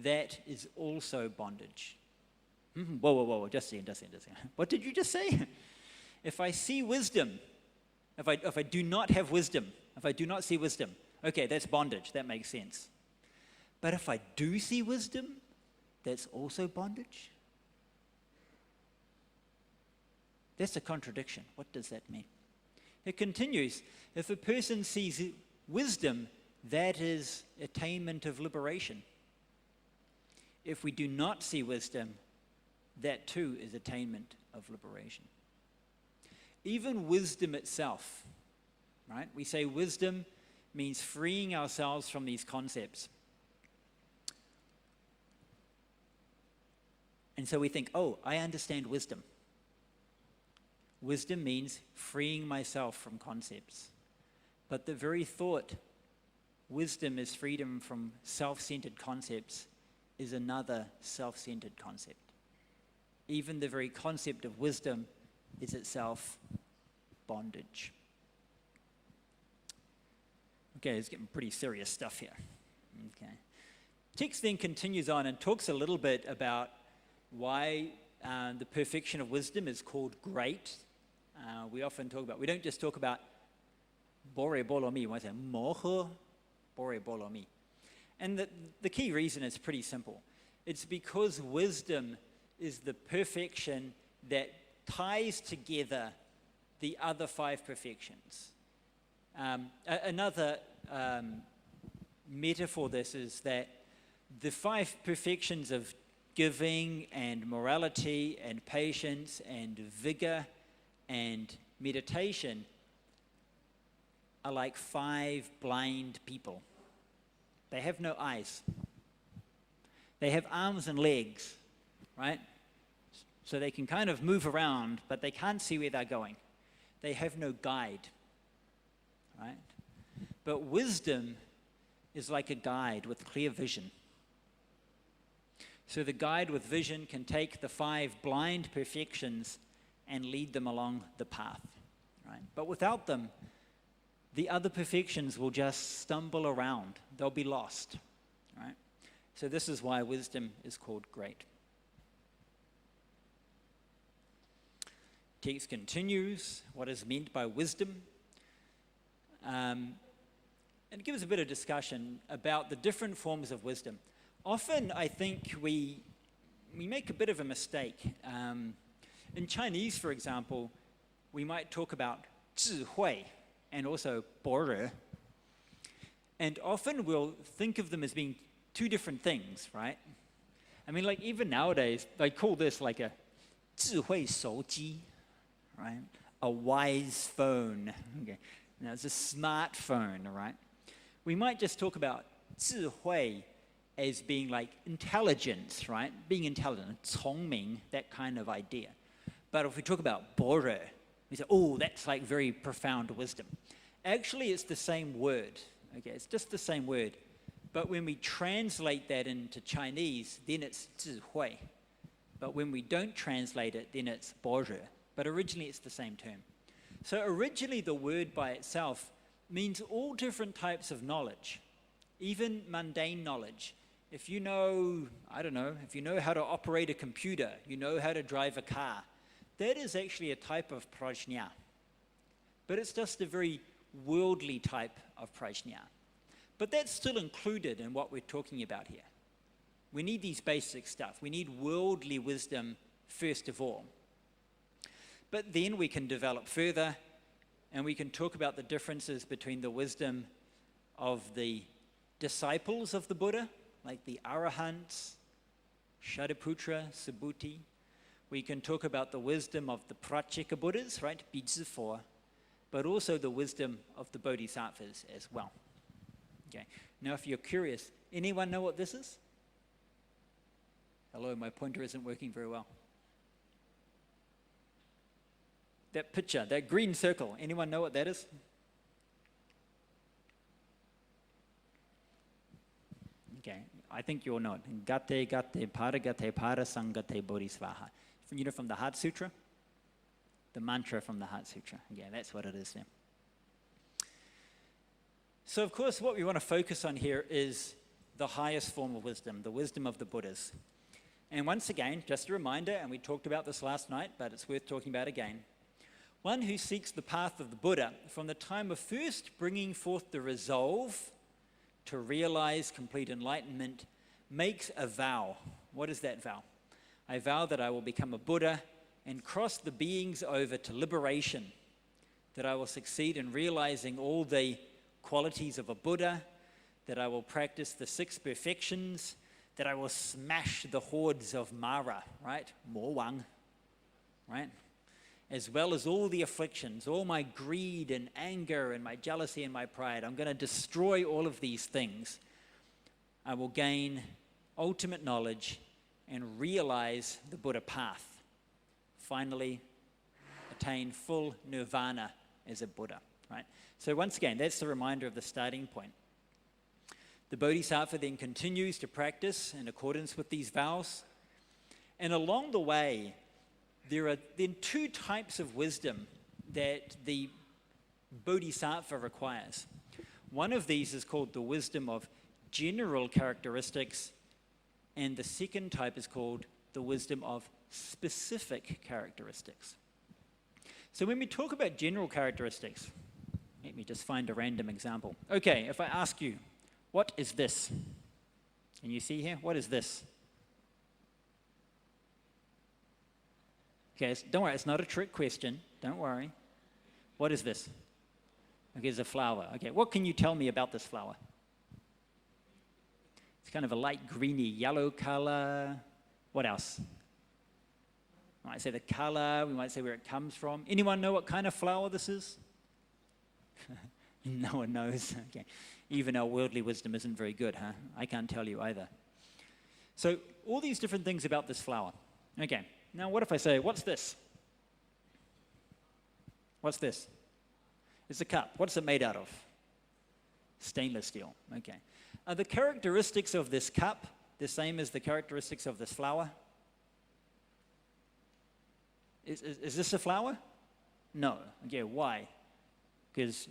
S2: that is also bondage. Whoa, just a second. What did you just say? If I see wisdom, if I do not have wisdom, if I do not see wisdom, okay, that's bondage, that makes sense. But if I do see wisdom, that's also bondage? That's a contradiction. What does that mean? It continues, if a person sees wisdom, that is attainment of liberation. If we do not see wisdom, that too is attainment of liberation. Even wisdom itself, right? We say wisdom means freeing ourselves from these concepts. And so we think, oh, I understand wisdom. Wisdom means freeing myself from concepts. But the very thought, wisdom is freedom from self-centered concepts, is another self-centered concept. Even the very concept of wisdom is itself bondage. Okay, it's getting pretty serious stuff here. Okay. Text then continues on and talks a little bit about why the perfection of wisdom is called great. We often talk about, we don't just talk about bore bolo mi, we might say moho bore bolo mi. And the key reason is pretty simple. It's because wisdom is the perfection that ties together the other 5 perfections. Another metaphor this is that the 5 perfections of giving and morality and patience and vigor and meditation are like 5 blind people. They have no eyes. They have arms and legs, right? So they can kind of move around, but they can't see where they're going. They have no guide, right? But wisdom is like a guide with clear vision. So the guide with vision can take the 5 blind perfections and lead them along the path, right? But without them, the other perfections will just stumble around. They'll be lost, right? So this is why wisdom is called great. Text continues what is meant by wisdom. And it gives a bit of discussion about the different forms of wisdom. Often, I think we make a bit of a mistake. In Chinese, for example, we might talk about 智慧 and also 般若. And often we'll think of them as being 2 different things, right? I mean, like even nowadays, they call this like a 智慧手机, right? A wise phone. Okay. Now, it's a smartphone, right? We might just talk about 智慧 as being like intelligence, right? Being intelligent, 聪明, that kind of idea. But if we talk about 般若, we say, oh, that's like very profound wisdom. Actually, it's the same word. Okay, it's just the same word. But when we translate that into Chinese, then it's 智慧. But when we don't translate it, then it's 般若. But originally, it's the same term. So originally, the word by itself means all different types of knowledge, even mundane knowledge. If you know, I don't know, if you know how to operate a computer, you know how to drive a car, that is actually a type of prajna. But it's just a very worldly type of prajna. But that's still included in what we're talking about here. We need these basic stuff. We need worldly wisdom first of all. But then we can develop further and we can talk about the differences between the wisdom of the disciples of the Buddha, like the Arahants, Shariputra, Subhuti. We can talk about the wisdom of the Pratyeka Buddhas, right, 比之佛, but also the wisdom of the Bodhisattvas as well. Okay. Now, if you're curious, anyone know what this is? Hello, my pointer isn't working very well. That picture, that green circle, anyone know what that is? Okay, I think you'll know it. Gate, gate, paragate, parasangate, bodhisvaha. You know from the Heart Sutra? The mantra from the Heart Sutra. Yeah, that's what it is there. So, of course, what we want to focus on here is the highest form of wisdom, the wisdom of the Buddhas. And once again, just a reminder, and we talked about this last night, but it's worth talking about again. One who seeks the path of the Buddha from the time of first bringing forth the resolve to realize complete enlightenment makes a vow. What is that vow? I vow that I will become a Buddha and cross the beings over to liberation, that I will succeed in realizing all the qualities of a Buddha, that I will practice the 6 perfections, that I will smash the hordes of Mara, right? Mo Wang, right? As well as all the afflictions, all my greed and anger and my jealousy and my pride. I'm going to destroy all of these things. I will gain ultimate knowledge and realize the Buddha path. Finally, attain full nirvana as a Buddha, right? So once again, that's the reminder of the starting point. The Bodhisattva then continues to practice in accordance with these vows. And along the way, there are then 2 types of wisdom that the Bodhisattva requires. One of these is called the wisdom of general characteristics, and the second type is called the wisdom of specific characteristics. So when we talk about general characteristics, let me just find a random example. Okay, if I ask you, what is this? Can you see here? What is this? Okay, don't worry, it's not a trick question. Don't worry. What is this? Okay, it's a flower. Okay, what can you tell me about this flower? It's kind of a light greeny yellow color. What else? We might say the color, we might say where it comes from. Anyone know what kind of flower this is? No one knows. Okay. Even our worldly wisdom isn't very good, huh? I can't tell you either. So all these different things about this flower. Okay, now what if I say, what's this? What's this? It's a cup. What's it made out of? Stainless steel. Okay. Are the characteristics of this cup the same as the characteristics of this flower? Is this a flower? No. Okay, why? Because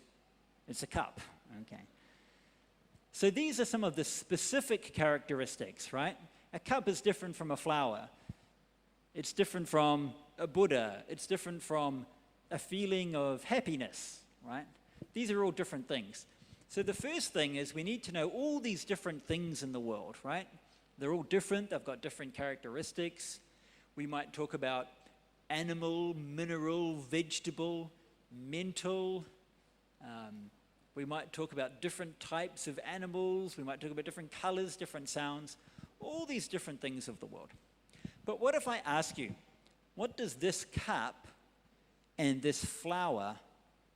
S2: it's a cup. Okay. So these are some of the specific characteristics, right? A cup is different from a flower. It's different from a Buddha. It's different from a feeling of happiness, right? These are all different things. So the first thing is we need to know all these different things in the world, right? They're all different. They've got different characteristics. We might talk about animal, mineral, vegetable, mental. We might talk about different types of animals. We might talk about different colors, different sounds, all these different things of the world. But what if I ask you, what does this cup and this flower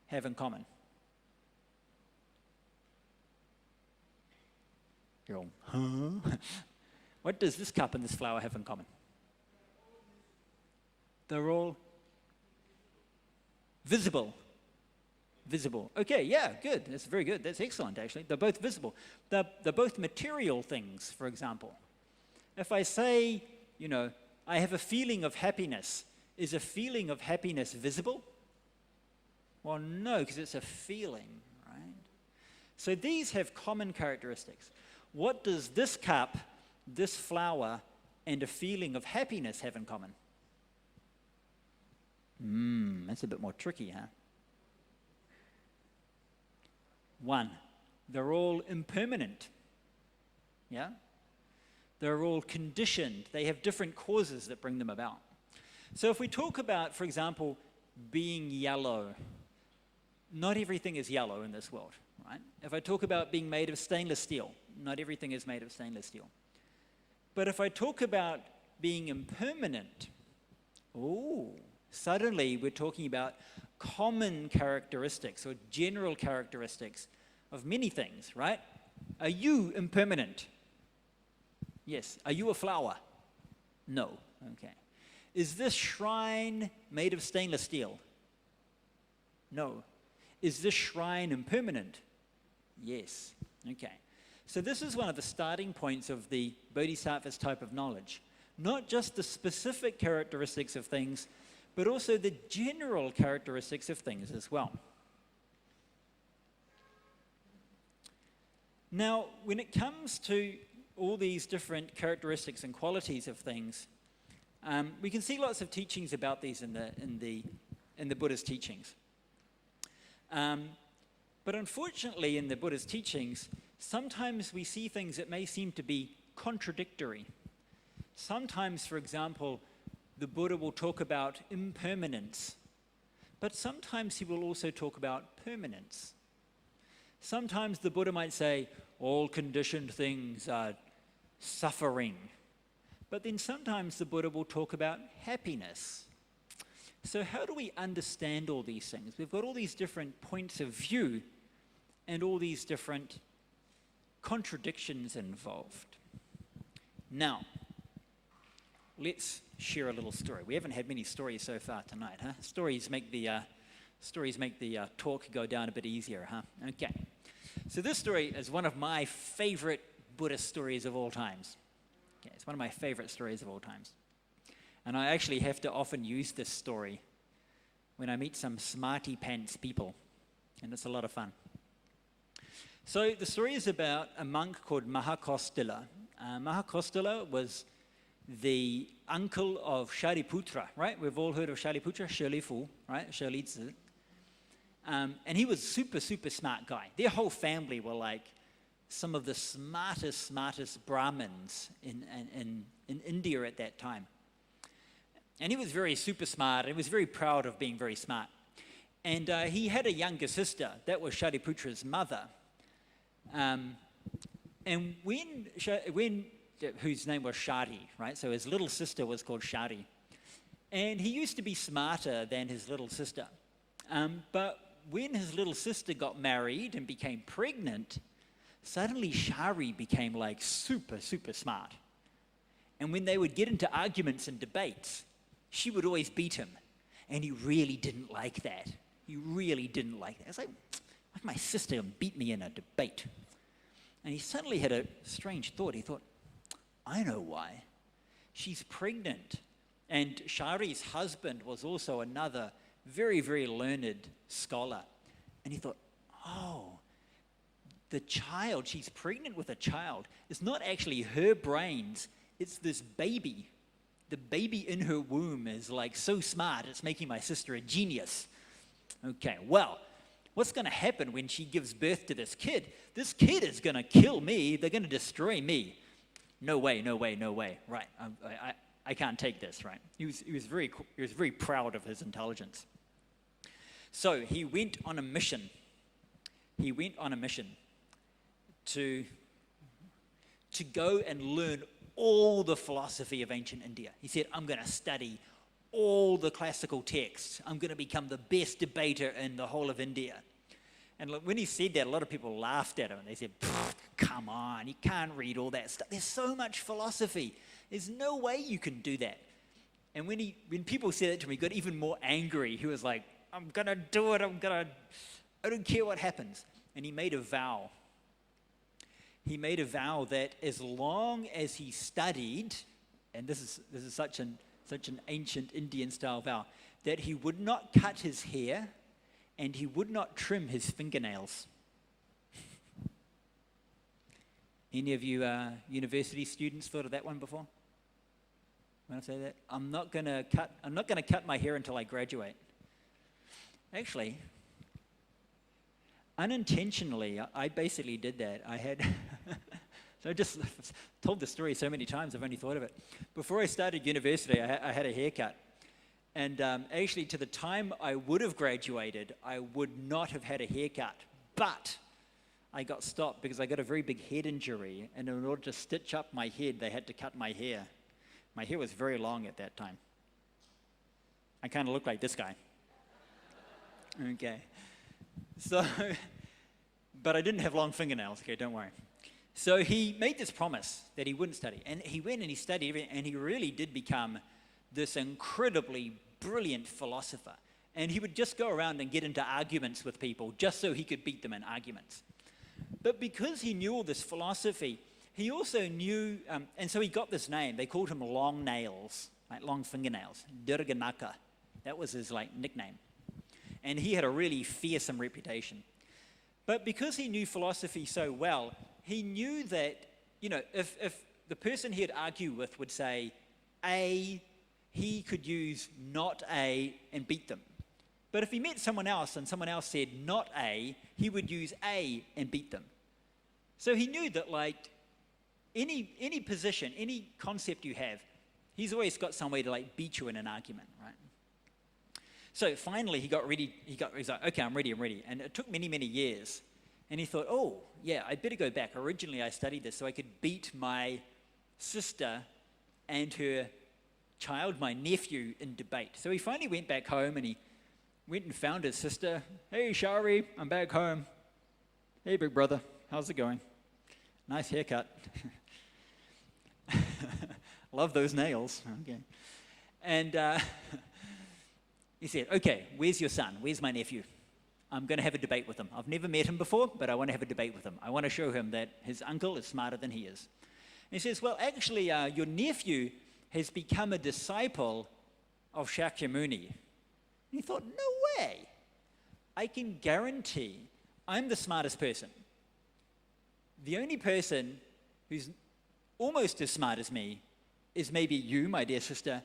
S2: have in common? You're all, huh? What does this cup and this flower have in common? They're all visible. Visible. Okay, yeah, good. That's very good. That's excellent, actually. They're both visible. They're both material things, for example. If I say, you know, I have a feeling of happiness, is a feeling of happiness visible? Well, no, because it's a feeling, right? So these have common characteristics. What does this cup, this flower, and a feeling of happiness have in common? That's a bit more tricky, huh? One, they're all impermanent. Yeah? They're all conditioned. They have different causes that bring them about. So if we talk about, for example, being yellow, not everything is yellow in this world, right? If I talk about being made of stainless steel, not everything is made of stainless steel. But if I talk about being impermanent, suddenly we're talking about common characteristics or general characteristics of many things, right? Are you impermanent? Yes. Are you a flower? No. Okay. Is this shrine made of stainless steel? No. Is this shrine impermanent? Yes. Okay. So this is one of the starting points of the Bodhisattva's type of knowledge. Not just the specific characteristics of things, but also the general characteristics of things as well. Now, when it comes to all these different characteristics and qualities of things, we can see lots of teachings about these in the Buddha's teachings. But unfortunately, in the Buddha's teachings, sometimes we see things that may seem to be contradictory. Sometimes, for example, the Buddha will talk about impermanence, but sometimes he will also talk about permanence. Sometimes the Buddha might say, all conditioned things are suffering. But then sometimes the Buddha will talk about happiness. So how do we understand all these things? We've got all these different points of view and all these different contradictions involved. Now, let's share a little story. We haven't had many stories so far tonight, huh? Stories make the talk go down a bit easier, huh? Okay. So this story is one of my favorite Buddhist stories of all times. Okay, it's one of my favorite stories of all times. And I actually have to often use this story when I meet some smarty pants people, and it's a lot of fun. So the story is about a monk called Mahakostila. Mahakostila was the uncle of Shariputra, right? We've all heard of Shariputra, Shirley Fu, right? Shirley Zi. And he was super, super smart guy. Their whole family were like some of the smartest Brahmins in India at that time. And he was very super smart, and he was very proud of being very smart. And he had a younger sister, that was Shariputra's mother. And whose name was Shari, right? So his little sister was called Shari. And he used to be smarter than his little sister. But when his little sister got married and became pregnant, suddenly Shari became like super, super smart. And when they would get into arguments and debates, she would always beat him. And he really didn't like that. He really didn't like that. It's like my sister beat me in a debate. And he suddenly had a strange thought. He thought, I know why. She's pregnant. And Shari's husband was also another very, very learned scholar. And he thought, oh, the child, she's pregnant with a child. It's not actually her brains, it's this baby. The baby in her womb is like so smart, it's making my sister a genius. Okay, well, what's going to happen when she gives birth to this kid? This kid is going to kill me. They're going to destroy me. No way, no way, no way. Right, I can't take this, right? He was very proud of his intelligence. So he went on a mission. He went on a mission to go and learn all the philosophy of ancient India. He said, I'm going to study all the classical texts. I'm going to become the best debater in the whole of India. And when he said that, a lot of people laughed at him. They said, come on, you can't read all that stuff. There's so much philosophy. There's no way you can do that. And when people said that to me, he got even more angry. He was like, I'm going to do it. I don't care what happens. And he made a vow. He made a vow that as long as he studied, and this is such an ancient Indian style vow, that he would not cut his hair and he would not trim his fingernails. Any of you university students thought of that one before? When I say that, I'm not going to cut my hair until I graduate. Actually, unintentionally, I basically did that. I had, so I just told the story so many times, I've only thought of it. Before I started university, I had a haircut. And actually, to the time I would have graduated, I would not have had a haircut. But I got stopped because I got a very big head injury. And in order to stitch up my head, they had to cut my hair. My hair was very long at that time. I kind of looked like this guy. Okay. So, but I didn't have long fingernails, okay, don't worry. So he made this promise that he wouldn't study. And he went and he studied everything, and he really did become this incredibly brilliant philosopher. And he would just go around and get into arguments with people just so he could beat them in arguments. But because he knew all this philosophy, he also knew, and so he got this name. They called him Long Nails, like long fingernails, Dirganaka. That was his nickname. And he had a really fearsome reputation. But because he knew philosophy so well, he knew that, if the person he'd argue with would say A, he could use not A and beat them. But if he met someone else and someone else said not A, he would use A and beat them. So he knew that any position, any concept you have, he's always got some way to beat you in an argument, right? So finally he got ready, he's like, okay, I'm ready. And it took many, many years. And he thought, oh, yeah, I'd better go back. Originally I studied this so I could beat my sister and her child, my nephew, in debate. So he finally went back home and he went and found his sister. Hey, Shari, I'm back home. Hey, big brother, how's it going? Nice haircut. Love those nails. Okay. And he said, okay, where's your son? Where's my nephew? I'm going to have a debate with him. I've never met him before, but I want to have a debate with him. I want to show him that his uncle is smarter than he is. And he says, well, actually, your nephew has become a disciple of Shakyamuni. And he thought, no way. I can guarantee I'm the smartest person. The only person who's almost as smart as me is maybe you, my dear sister,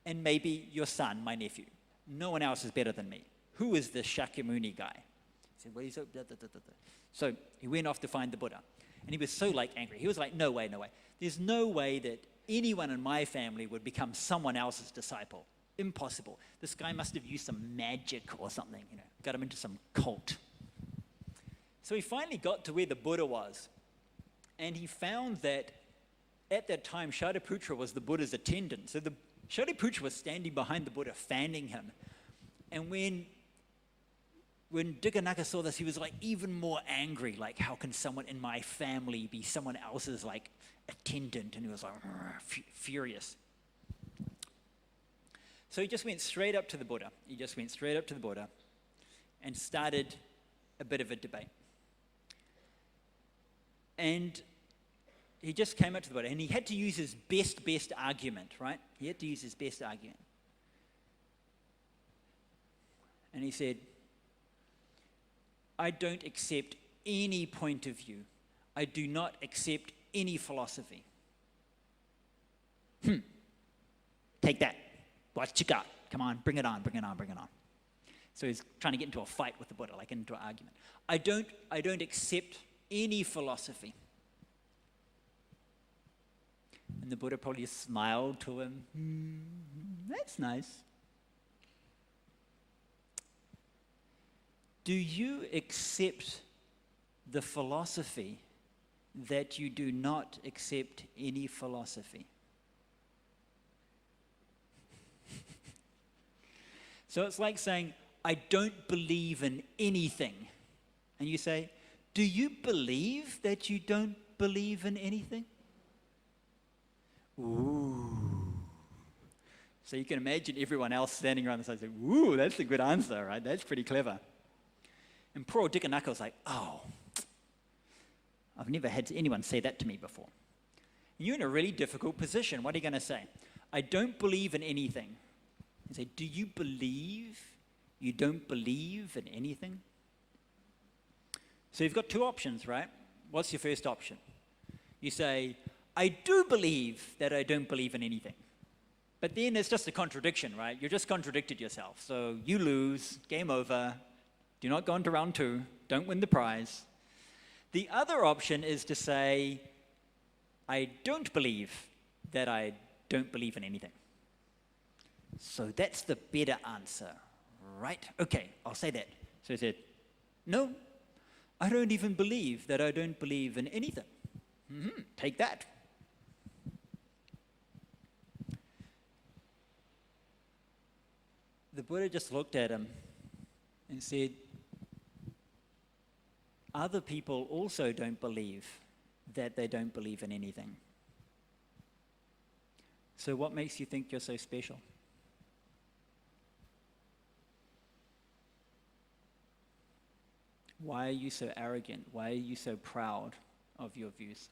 S2: and maybe your son, my nephew. No one else is better than me. Who is this Shakyamuni guy? He said, well, he's so he went off to find the Buddha. And he was so angry. He was like, no way. There's no way that anyone in my family would become someone else's disciple. impossible. This guy must have used some magic or something, got him into some cult. So he finally got to where the Buddha was, and he found that at that time, Shariputra was the Buddha's attendant. So the Shariputra was standing behind the Buddha, fanning him. And when Dighanakha saw this, he was like even more angry. Like, how can someone in my family be someone else's like attendant? And he was like furious. So he just went straight up to the Buddha. And started a bit of a debate. And he just came up to the Buddha, and he had to use his best argument, right? He had to use his best argument. And he said, I don't accept any point of view. I do not accept any philosophy. Take that. What you got? Come on, bring it on. So he's trying to get into a fight with the Buddha, like into an argument. I don't accept any philosophy. And the Buddha probably just smiled to him. That's nice. Do you accept the philosophy that you do not accept any philosophy? So it's like saying, I don't believe in anything. And you say, do you believe that you don't believe in anything? Ooh. So you can imagine everyone else standing around the side saying, ooh, that's a good answer, right? That's pretty clever. And poor old Dighanakha was like, oh, I've never had anyone say that to me before. And you're in a really difficult position. What are you going to say? I don't believe in anything. You say, do you believe you don't believe in anything? So you've got two options, right? What's your first option? You say, I do believe that I don't believe in anything. But then it's just a contradiction, right? You just contradicted yourself. So you lose, game over, do not go into round 2, don't win the prize. The other option is to say, I don't believe that I don't believe in anything. So that's the better answer, right? Okay, I'll say that. So he said, no, I don't even believe that I don't believe in anything. Take that. The Buddha just looked at him and said, other people also don't believe that they don't believe in anything. So what makes you think you're so special? Why are you so arrogant? Why are you so proud of your views?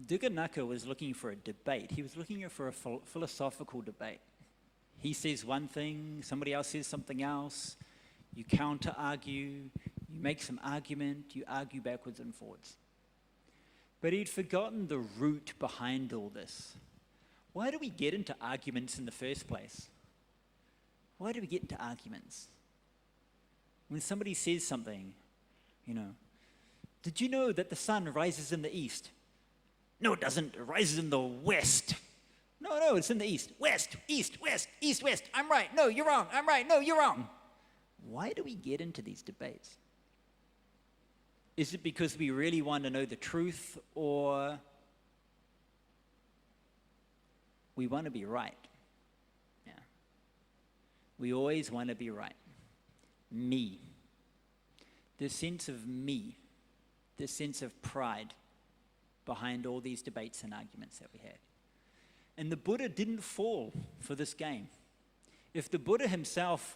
S2: Dighanakha was looking for a debate. He was looking for a philosophical debate. He says one thing, somebody else says something else. You counter-argue, you make some argument, you argue backwards and forwards. But he'd forgotten the root behind all this. Why do we get into arguments in the first place? Why do we get into arguments? When somebody says something, did you know that the sun rises in the east? No, it doesn't. It rises in the west. No, it's in the east. West, east, west, east, west. I'm right. No, you're wrong. I'm right. No, you're wrong. Why do we get into these debates? Is it because we really want to know the truth, or we want to be right? Yeah. We always want to be right. Me. The sense of me. The sense of pride behind all these debates and arguments that we had. And the Buddha didn't fall for this game. If the Buddha himself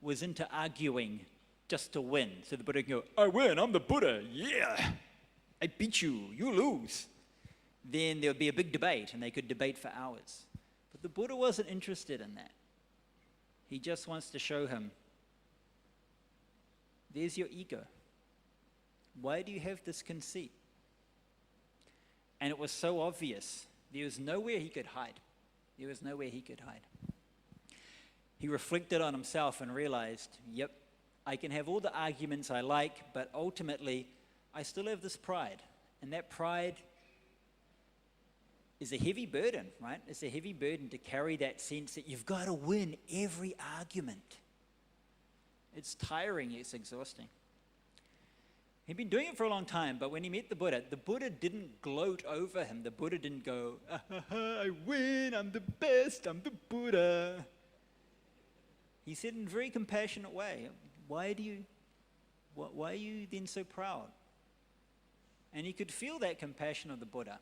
S2: was into arguing just to win, so the Buddha can go, I win, I'm the Buddha, yeah, I beat you, you lose, then there would be a big debate, and they could debate for hours. But the Buddha wasn't interested in that. He just wants to show him, there's your ego. Why do you have this conceit? And it was so obvious. There was nowhere he could hide. There was nowhere he could hide. He reflected on himself and realized, yep, I can have all the arguments I like, but ultimately, I still have this pride. And that pride is a heavy burden, right? It's a heavy burden to carry that sense that you've got to win every argument. It's tiring, it's exhausting. He'd been doing it for a long time, but when he met the Buddha didn't gloat over him. The Buddha didn't go, I win, I'm the best, I'm the Buddha. He said in a very compassionate way, why are you then so proud? And he could feel that compassion of the Buddha.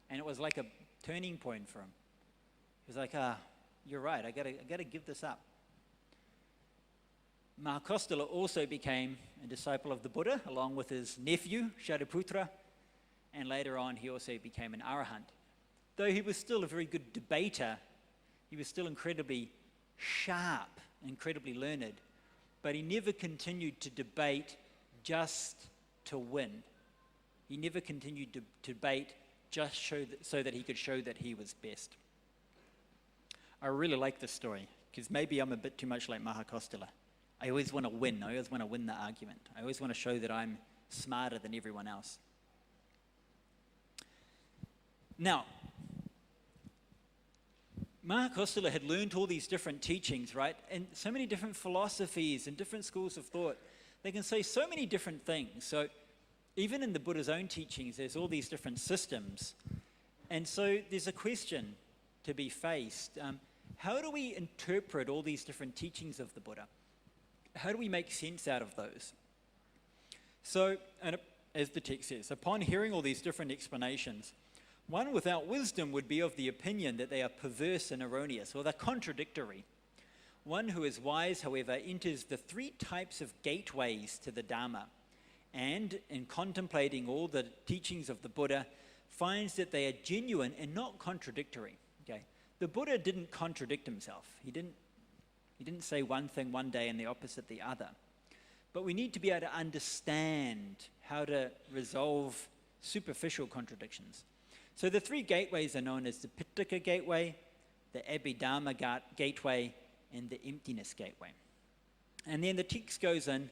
S2: And it was like a turning point for him. He was like, you're right, I gotta give this up. Mahakostala also became a disciple of the Buddha, along with his nephew, Shariputra, and later on he also became an arahant. Though he was still a very good debater, he was still incredibly sharp, incredibly learned, but he never continued to debate just to win. He never continued to debate just so that he could show that he was best. I really like this story, because maybe I'm a bit too much like Mahakostala. I always want to win. I always want to win the argument. I always want to show that I'm smarter than everyone else. Now, Mahakostala had learned all these different teachings, right? And so many different philosophies and different schools of thought. They can say so many different things. So even in the Buddha's own teachings, there's all these different systems. And so there's a question to be faced. How do we interpret all these different teachings of the Buddha? How do we make sense out of those? So, and as the text says, upon hearing all these different explanations, one without wisdom would be of the opinion that they are perverse and erroneous, or they're contradictory. One who is wise, however, enters the three types of gateways to the Dharma, and in contemplating all the teachings of the Buddha, finds that they are genuine and not contradictory. Okay? The Buddha didn't contradict himself. He didn't say one thing one day and the opposite the other. But we need to be able to understand how to resolve superficial contradictions. So the three gateways are known as the Pitaka gateway, the Abhidharma gateway, and the emptiness gateway. And then the text goes in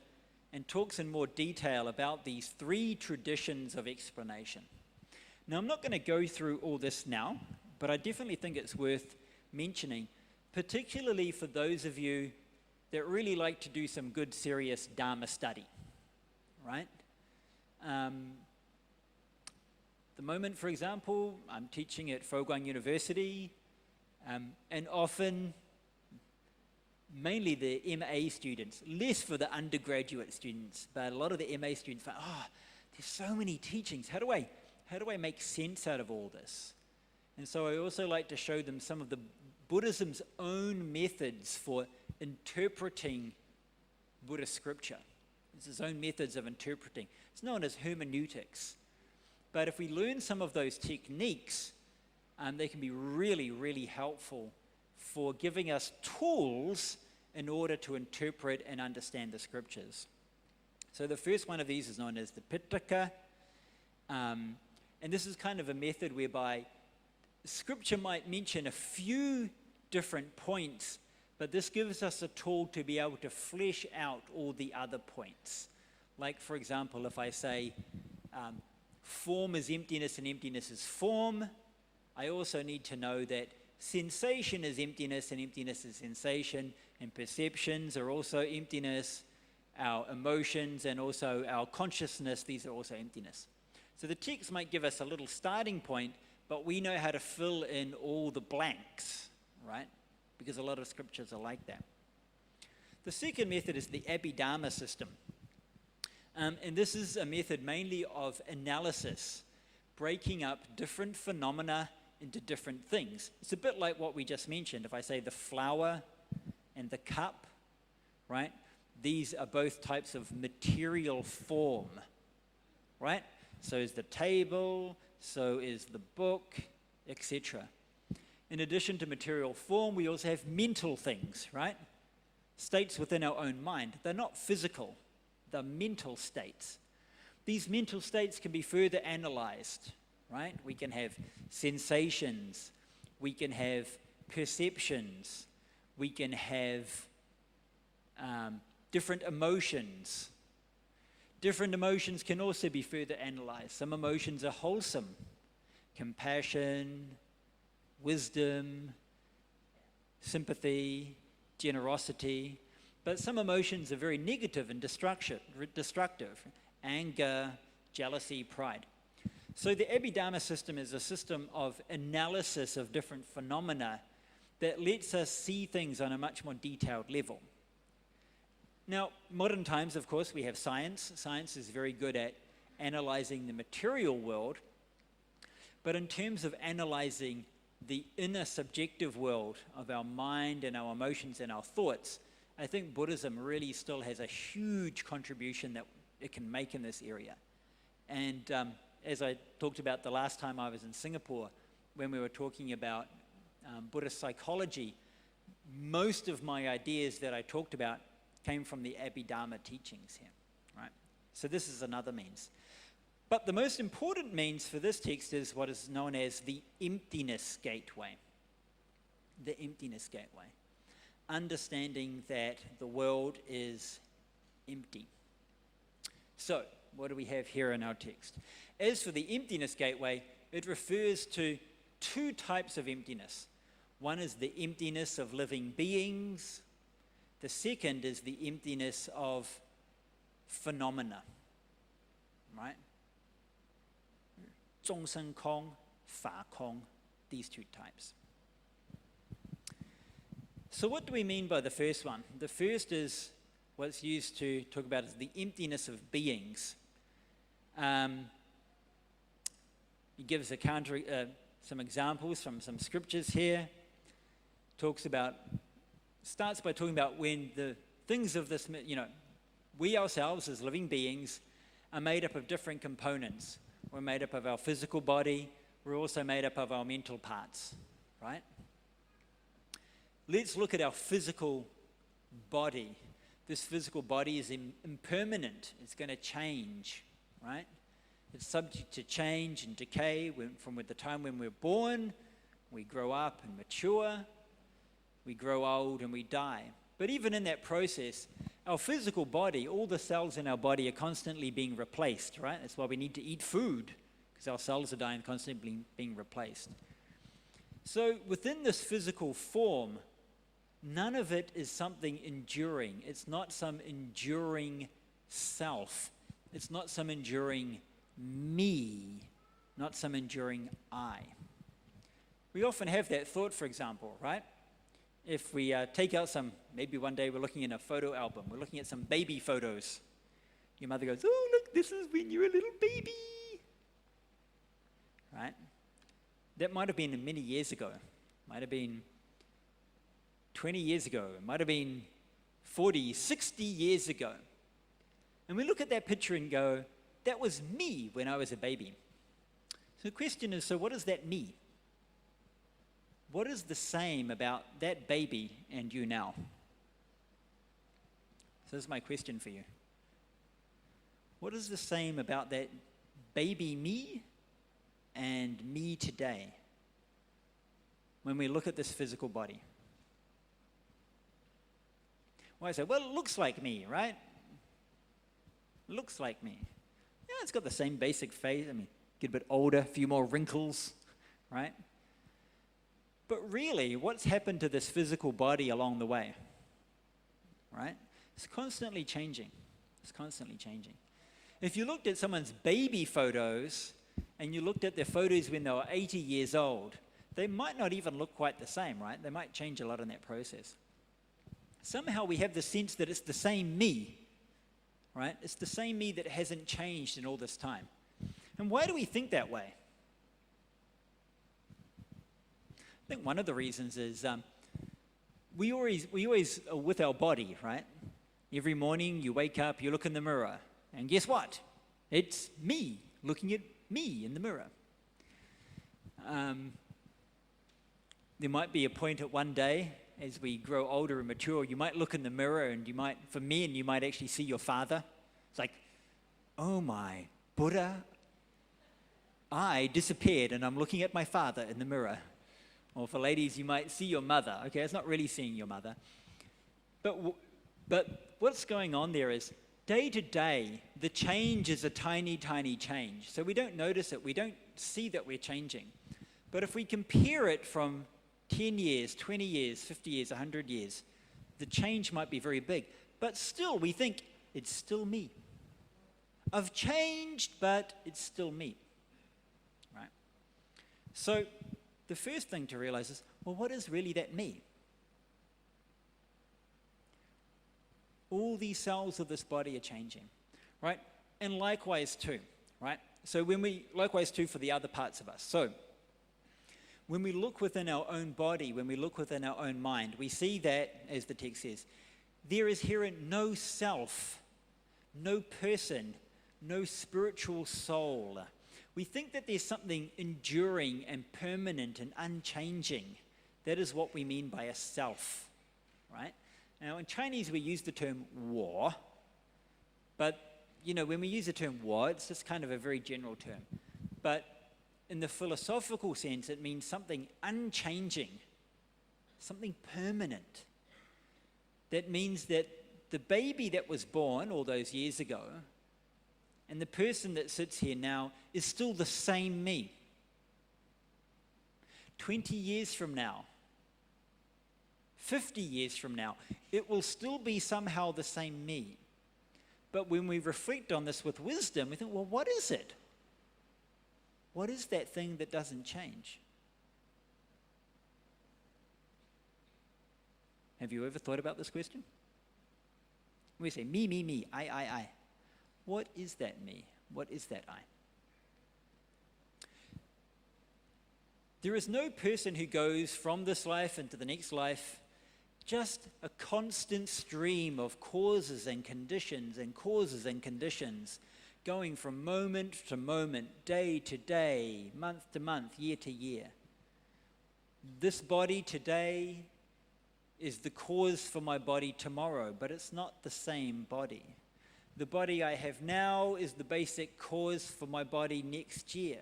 S2: and talks in more detail about these three traditions of explanation. Now, I'm not going to go through all this now, but I definitely think it's worth mentioning, particularly for those of you that really like to do some good, serious Dharma study, right? The moment, for example, I'm teaching at Fo-Guang University, and often, mainly the MA students, less for the undergraduate students, but a lot of the MA students find, there's so many teachings. How do I make sense out of all this? And so I also like to show them some of the Buddhism's own methods for interpreting Buddhist scripture. It's his own methods of interpreting. It's known as hermeneutics. But if we learn some of those techniques, they can be really, really helpful for giving us tools in order to interpret and understand the scriptures. So the first one of these is known as the Pitaka. And this is kind of a method whereby scripture might mention a few different points, but this gives us a tool to be able to flesh out all the other points. Like, for example, if I say form is emptiness and emptiness is form, I also need to know that sensation is emptiness and emptiness is sensation, and perceptions are also emptiness, our emotions and also our consciousness, these are also emptiness. So the text might give us a little starting point, but we know how to fill in all the blanks, right? Because a lot of scriptures are like that. The second method is the Abhidharma system. And this is a method mainly of analysis, breaking up different phenomena into different things. It's a bit like what we just mentioned. If I say the flower and the cup, right? These are both types of material form, right? So is the table, so is the book, etc. In addition to material form, we also have mental things, right? States within our own mind. They're not physical, they're mental states. These mental states can be further analyzed, right? We can have sensations, we can have perceptions, we can have different emotions, Different emotions can also be further analyzed. Some emotions are wholesome: compassion, wisdom, sympathy, generosity. But some emotions are very negative and destructive: anger, jealousy, pride. So the Abhidharma system is a system of analysis of different phenomena that lets us see things on a much more detailed level. Now, modern times, of course, we have science. Science is very good at analyzing the material world, but in terms of analyzing the inner subjective world of our mind and our emotions and our thoughts, I think Buddhism really still has a huge contribution that it can make in this area. And as I talked about the last time I was in Singapore, when we were talking about Buddhist psychology, most of my ideas that I talked about came from the Abhidharma teachings here, right? So this is another means. But the most important means for this text is what is known as the emptiness gateway. The emptiness gateway. Understanding that the world is empty. So, what do we have here in our text? As for the emptiness gateway, it refers to two types of emptiness. One is the emptiness of living beings. The second is the emptiness of phenomena, right? 众生空, 法空, these two types. So what do we mean by the first one? The first is what's used to talk about as the emptiness of beings. He gives some examples from some scriptures here. Starts by talking about when the things of this, we ourselves as living beings are made up of different components. We're made up of our physical body. We're also made up of our mental parts, right? Let's look at our physical body. This physical body is impermanent. It's going to change, right? It's subject to change and decay from the time when we're born. We grow up and mature. We grow old and we die. But even in that process, our physical body, all the cells in our body are constantly being replaced, right? That's why we need to eat food, because our cells are dying, constantly being replaced. So within this physical form, none of it is something enduring. It's not some enduring self. It's not some enduring me, not some enduring I. We often have that thought, for example, right? If we take out maybe one day we're looking in a photo album, we're looking at some baby photos. Your mother goes, "Oh, look, this is when you were a little baby." Right? That might have been many years ago. Might have been 20 years ago. It might have been 40, 60 years ago. And we look at that picture and go, that was me when I was a baby. So the question is, so what does that mean? What is the same about that baby and you now? So this is my question for you. What is the same about that baby me and me today when we look at this physical body? Well, I say, well, it looks like me, right? It looks like me. Yeah, it's got the same basic face. Get a bit older, a few more wrinkles, right? But really, what's happened to this physical body along the way? Right? It's constantly changing. It's constantly changing. If you looked at someone's baby photos and you looked at their photos when they were 80 years old, they might not even look quite the same, right? They might change a lot in that process. Somehow we have the sense that it's the same me, right? It's the same me that hasn't changed in all this time. And why do we think that way? I think one of the reasons is we always are with our body, right? Every morning you wake up, you look in the mirror, and guess what? It's me looking at me in the mirror. There might be a point at one day as we grow older and mature, you might look in the mirror and you might actually see your father. It's like, oh my, Buddha, I disappeared and I'm looking at my father in the mirror. Or for ladies, you might see your mother. Okay, it's not really seeing your mother. But what's going on there is Day to day, the change is a tiny, tiny change. So we don't notice it. We don't see that we're changing. But if we compare it from 10 years, 20 years, 50 years, 100 years, the change might be very big. But still, we think, it's still me. I've changed, but it's still me. Right? So the first thing to realize is, well, what is really that me? All these cells of this body are changing, right? And likewise too, right? So likewise too for the other parts of us. So when we look within our own body, when we look within our own mind, we see that, as the text says, there is herein no self, no person, no spiritual soul. We think that there's something enduring and permanent and unchanging. That is what we mean by a self, right? Now, in Chinese, we use the term 我, but, when we use the term 我, it's just kind of a very general term. But in the philosophical sense, it means something unchanging, something permanent. That means that the baby that was born all those years ago and the person that sits here now is still the same me. 20 years from now, 50 years from now, it will still be somehow the same me. But when we reflect on this with wisdom, we think, well, what is it? What is that thing that doesn't change? Have you ever thought about this question? We say, me, I. What is that me? What is that I? There is no person who goes from this life into the next life just a constant stream of causes and conditions and causes and conditions, going from moment to moment, day to day, month to month, year to year. This body today is the cause for my body tomorrow, but it's not the same body. The body I have now is the basic cause for my body next year,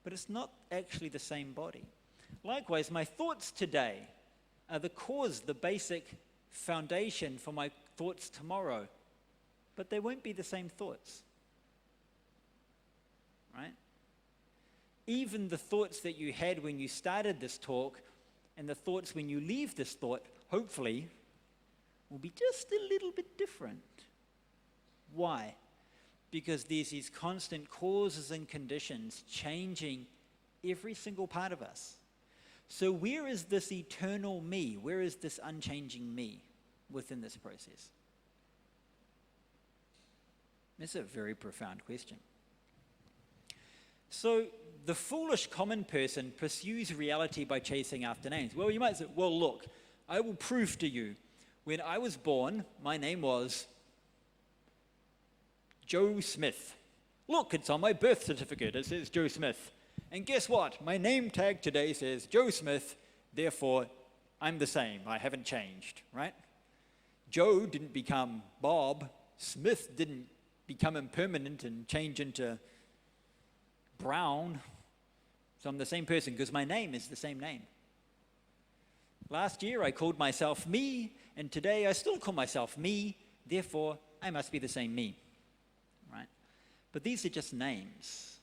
S2: but it's not actually the same body. Likewise, my thoughts today are the cause, the basic foundation for my thoughts tomorrow, but they won't be the same thoughts, right? Even the thoughts that you had when you started this talk and the thoughts when you leave this thought, hopefully, will be just a little bit different. Why? Because there's these constant causes and conditions changing every single part of us. So where is this eternal me? Where is this unchanging me within this process? That's a very profound question. So the foolish common person pursues reality by chasing after names. Well, you might say, well, look, I will prove to you. When I was born, my name was Joe Smith. Look, it's on my birth certificate. It says Joe Smith. And guess what? My name tag today says Joe Smith, therefore I'm the same. I haven't changed, right? Joe didn't become Bob. Smith didn't become impermanent and change into Brown. So I'm the same person because my name is the same name. Last year I called myself me, and today I still call myself me, therefore I must be the same me, right? But these are just names.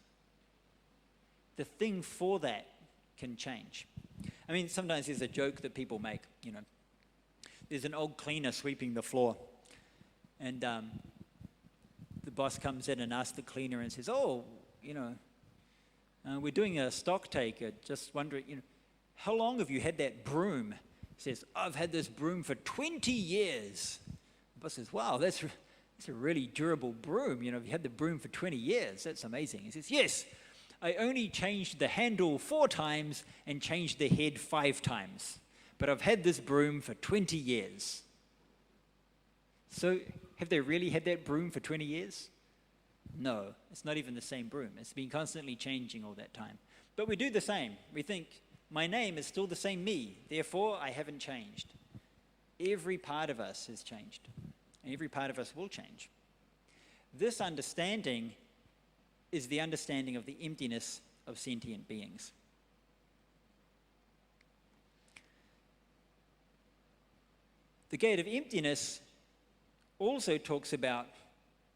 S2: The thing for that can change. I mean, sometimes there's a joke that people make, There's an old cleaner sweeping the floor, and the boss comes in and asks the cleaner and says, we're doing a stock take. Just wondering, how long have you had that broom? He says, I've had this broom for 20 years. The boss says, wow, that's a really durable broom. You've had the broom for 20 years. That's amazing. He says, yes. I only changed the handle 4 times and changed the head 5 times. But I've had this broom for 20 years. So have they really had that broom for 20 years? No, it's not even the same broom. It's been constantly changing all that time. But we do the same. We think, my name is still the same me, therefore I haven't changed. Every part of us has changed. And every part of us will change. This understanding is the understanding of the emptiness of sentient beings. The gate of emptiness also talks about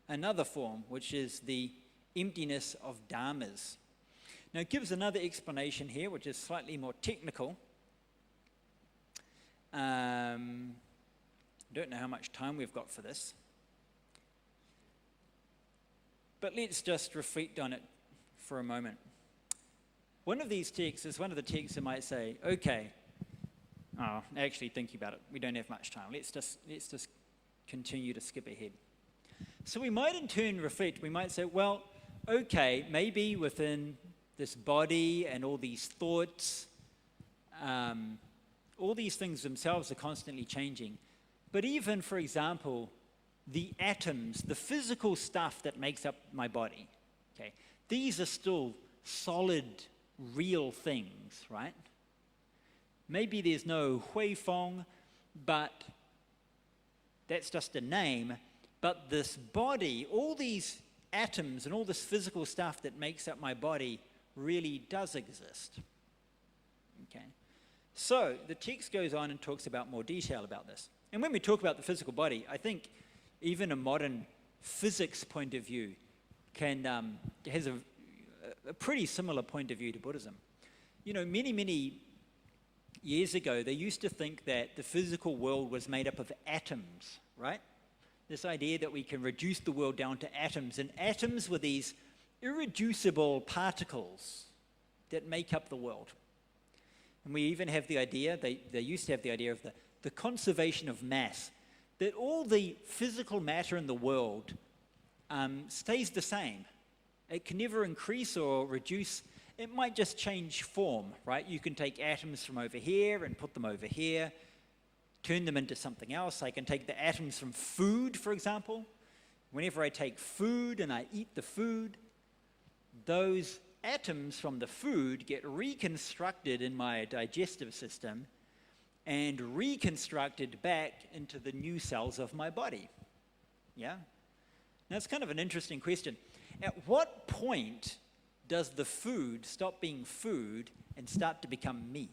S2: another form, which is the emptiness of dharmas. Now, it gives another explanation here, which is slightly more technical. I don't know how much time we've got for this. But let's just reflect on it for a moment. One of these texts is one of the texts that might say, okay, actually thinking about it, we don't have much time. Let's just continue to skip ahead. So we might in turn reflect, we might say, well, okay, maybe within this body and all these thoughts, all these things themselves are constantly changing. But even, for example, the atoms, the physical stuff that makes up my body, okay, these are still solid, real things, right? Maybe there's no Hui Feng, but that's just a name. But this body, all these atoms and all this physical stuff that makes up my body really does exist. Okay. So the text goes on and talks about more detail about this. And when we talk about the physical body, I think even a modern physics point of view has a pretty similar point of view to Buddhism. You know, many years ago, they used to think that the physical world was made up of atoms, right? This idea that we can reduce the world down to atoms, and atoms were these irreducible particles that make up the world. And we even have the idea, they used to have the idea of the conservation of mass, that all the physical matter in the world stays the same. It can never increase or reduce. It might just change form, right? You can take atoms from over here and put them over here, turn them into something else. I can take the atoms from food, for example. Whenever I take food and I eat the food, those atoms from the food get reconstructed in my digestive system and reconstructed back into the new cells of my body. Yeah? Now, it's kind of an interesting question. At what point does the food stop being food and start to become me?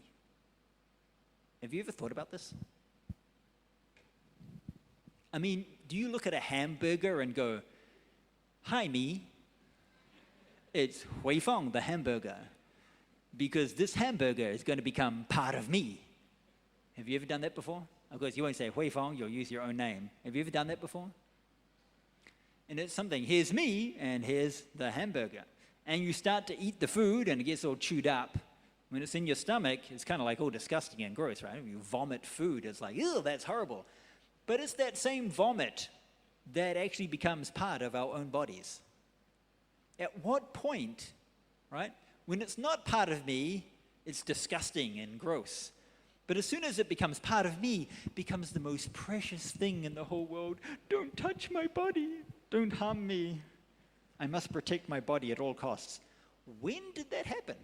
S2: Have you ever thought about this? I mean, do you look at a hamburger and go, hi, me, it's Hui Feng, the hamburger, because this hamburger is going to become part of me. Have you ever done that before? Of course, you won't say Hui Feng, you'll use your own name. Have you ever done that before? And it's something, here's me, and here's the hamburger. And you start to eat the food, and it gets all chewed up. When it's in your stomach, it's kind of like all disgusting and gross, right? When you vomit food, it's like, ew, that's horrible. But it's that same vomit that actually becomes part of our own bodies. At what point, right, when it's not part of me, it's disgusting and gross. But as soon as it becomes part of me, it becomes the most precious thing in the whole world. Don't touch my body. Don't harm me. I must protect my body at all costs. When did that happen?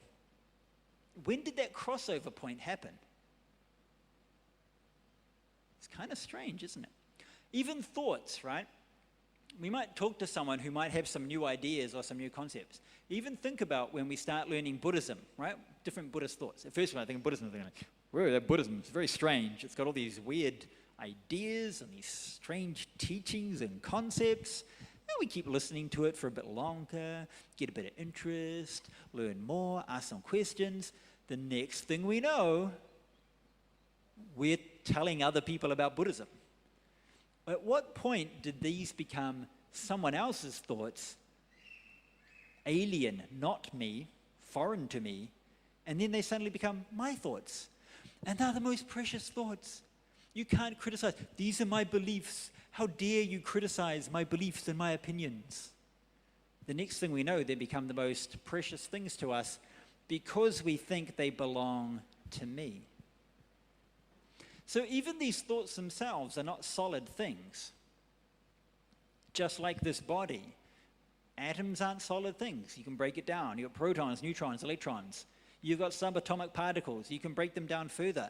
S2: When did that crossover point happen? It's kind of strange, isn't it? Even thoughts, right? We might talk to someone who might have some new ideas or some new concepts. Even think about when we start learning Buddhism, right? Different Buddhist thoughts. At first, when I think of Buddhism, I'm thinking, whoa, that Buddhism is very strange. It's got all these weird ideas and these strange teachings and concepts. And we keep listening to it for a bit longer, get a bit of interest, learn more, ask some questions. The next thing we know, we're telling other people about Buddhism. At what point did these become someone else's thoughts, alien, not me, foreign to me, and then they suddenly become my thoughts? And they're the most precious thoughts. You can't criticize. These are my beliefs. How dare you criticize my beliefs and my opinions? The next thing we know, they become the most precious things to us because we think they belong to me. So even these thoughts themselves are not solid things. Just like this body, atoms aren't solid things. You can break it down. You've got protons, neutrons, electrons. You've got subatomic particles. You can break them down further.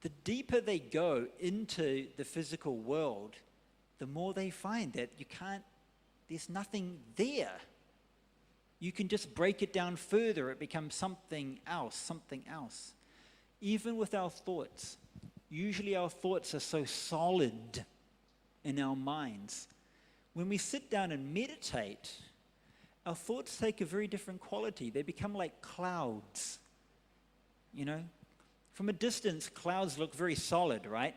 S2: The deeper they go into the physical world, the more they find that there's nothing there. You can just break it down further. It becomes something else, something else. Even with our thoughts, usually our thoughts are so solid in our minds. When we sit down and meditate, our thoughts take a very different quality. They become like clouds. You know, from a distance, clouds look very solid, right?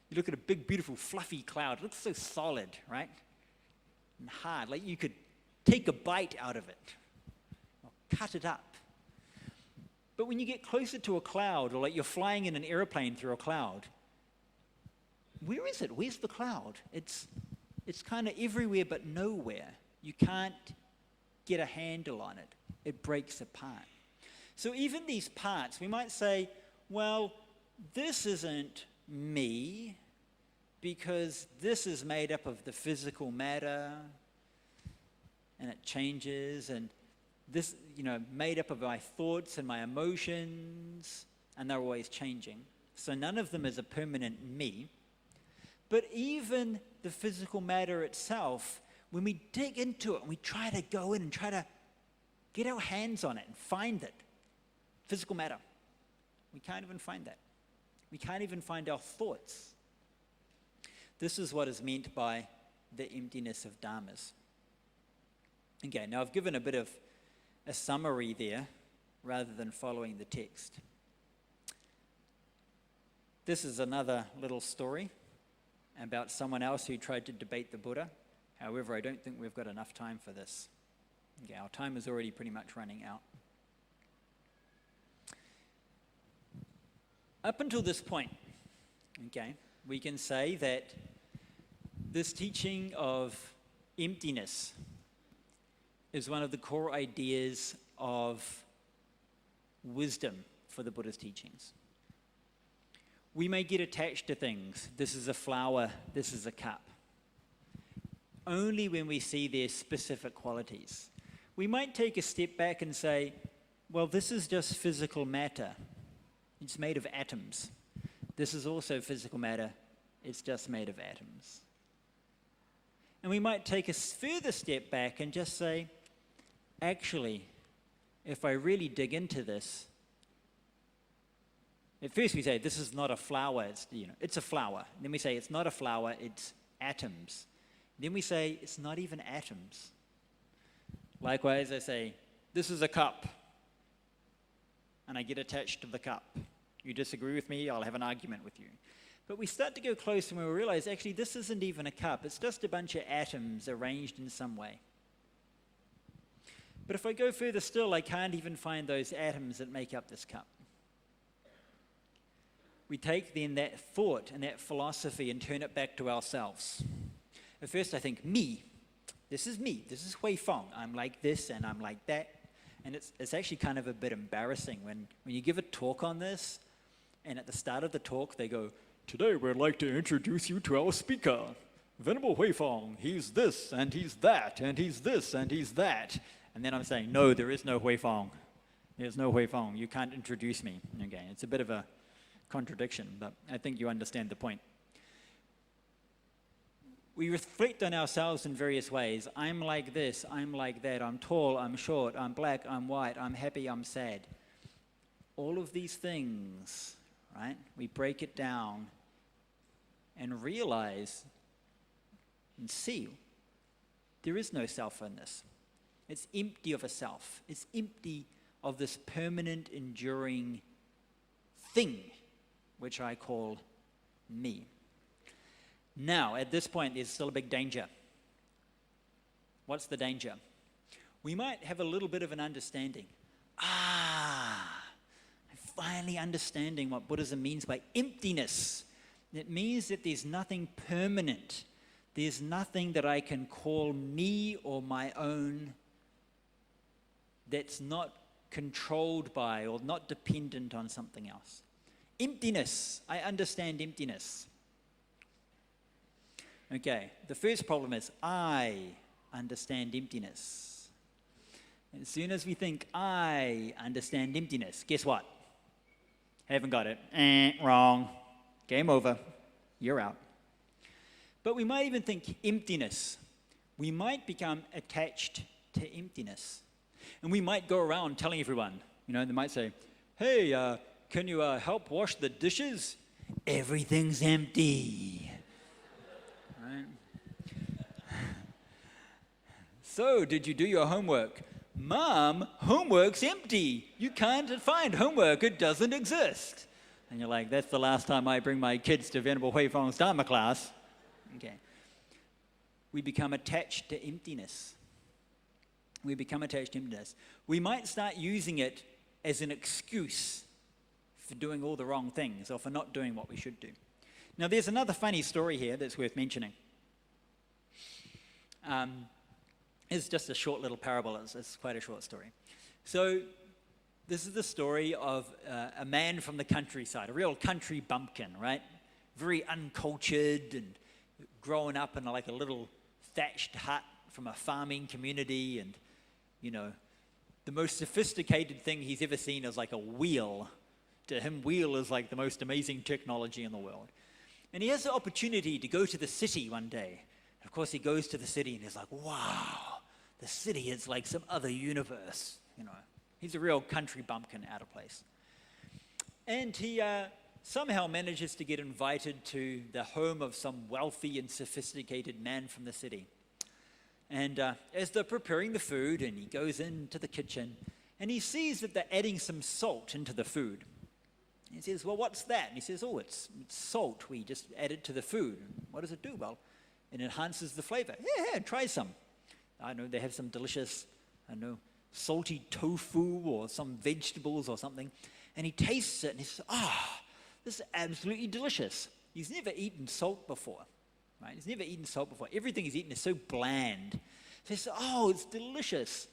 S2: You look at a big, beautiful, fluffy cloud. It looks so solid, right? And hard, like you could take a bite out of it or cut it up. But when you get closer to a cloud, or like you're flying in an airplane through a cloud, where is it? Where's the cloud? It's kind of everywhere but nowhere. You can't get a handle on it. It breaks apart. So even these parts, we might say, well, this isn't me because this is made up of the physical matter and it changes, and this, made up of my thoughts and my emotions, and they're always changing. So none of them is a permanent me. But even the physical matter itself, when we dig into it and we try to go in and try to get our hands on it and find it, physical matter, we can't even find that. We can't even find our thoughts. This is what is meant by the emptiness of dharmas. Okay, now I've given a bit of a summary there rather than following the text. This is another little story about someone else who tried to debate the Buddha. However, I don't think we've got enough time for this. Okay, our time is already pretty much running out. Up until this point, okay, we can say that this teaching of emptiness is one of the core ideas of wisdom for the Buddha's teachings. We may get attached to things. This is a flower, this is a cup. Only when we see their specific qualities. We might take a step back and say, well, this is just physical matter. It's made of atoms. This is also physical matter. It's just made of atoms. And we might take a further step back and just say, actually, if I really dig into this, at first we say, this is not a flower, it's a flower. And then we say, it's not a flower, it's atoms. Then we say, it's not even atoms. Likewise, I say, this is a cup. And I get attached to the cup. You disagree with me, I'll have an argument with you. But we start to go close and we realize, actually, this isn't even a cup. It's just a bunch of atoms arranged in some way. But if I go further still, I can't even find those atoms that make up this cup. We take then that thought and that philosophy and turn it back to ourselves. At first I think, me. This is Hui Feng. I'm like this and I'm like that. And it's actually kind of a bit embarrassing when you give a talk on this, and at the start of the talk they go, today we'd like to introduce you to our speaker, Venerable Hui Feng. He's this and he's that and he's this and he's that. And then I'm saying, no, there is no Hui Feng. There's no Hui Feng. You can't introduce me. Okay, it's a bit of a contradiction, but I think you understand the point. We reflect on ourselves in various ways. I'm like this, I'm like that, I'm tall, I'm short, I'm black, I'm white, I'm happy, I'm sad. All of these things, right? We break it down and realize and see there is no self in this. It's empty of a self. It's empty of this permanent, enduring thing, which I call me. Now, at this point, there's still a big danger. What's the danger? We might have a little bit of an understanding. I'm finally understanding what Buddhism means by emptiness. It means that there's nothing permanent. There's nothing that I can call me or my own that's not controlled by or not dependent on something else. Emptiness. I understand emptiness. Okay, the first problem is I understand emptiness. As soon as we think I understand emptiness, guess what? Haven't got it. Wrong. Game over. You're out. But we might even think emptiness. We might become attached to emptiness. And we might go around telling everyone, they might say, hey, can you help wash the dishes? Everything's empty. Right? So, did you do your homework? Mom, homework's empty. You can't find homework. It doesn't exist. And you're like, that's the last time I bring my kids to Venerable Hui Feng's Dharma class. Okay. We become attached to emptiness. We become attached to emptiness. We might start using it as an excuse for doing all the wrong things or for not doing what we should do. Now, there's another funny story here that's worth mentioning. It's just a short little parable. It's quite a short story. So this is the story of a man from the countryside, a real country bumpkin, right? Very uncultured and growing up in like a little thatched hut from a farming community. And, you know, the most sophisticated thing he's ever seen is like a wheel. To him, wheel is like the most amazing technology in the world. And he has the opportunity to go to the city one day. And of course, he goes to the city and he's like, wow, the city is like some other universe, you know. He's a real country bumpkin out of place. And he somehow manages to get invited to the home of some wealthy and sophisticated man from the city. And as they're preparing the food, and he goes into the kitchen, and he sees that they're adding some salt into the food. He says, well, what's that? And he says, oh, it's salt. We just add it to the food. What does it do? Well, it enhances the flavor. Yeah, try some. I know they have some delicious, salty tofu or some vegetables or something. And he tastes it and he says, this is absolutely delicious. He's never eaten salt before, right? He's never eaten salt before. Everything he's eaten is so bland. So he says, it's delicious.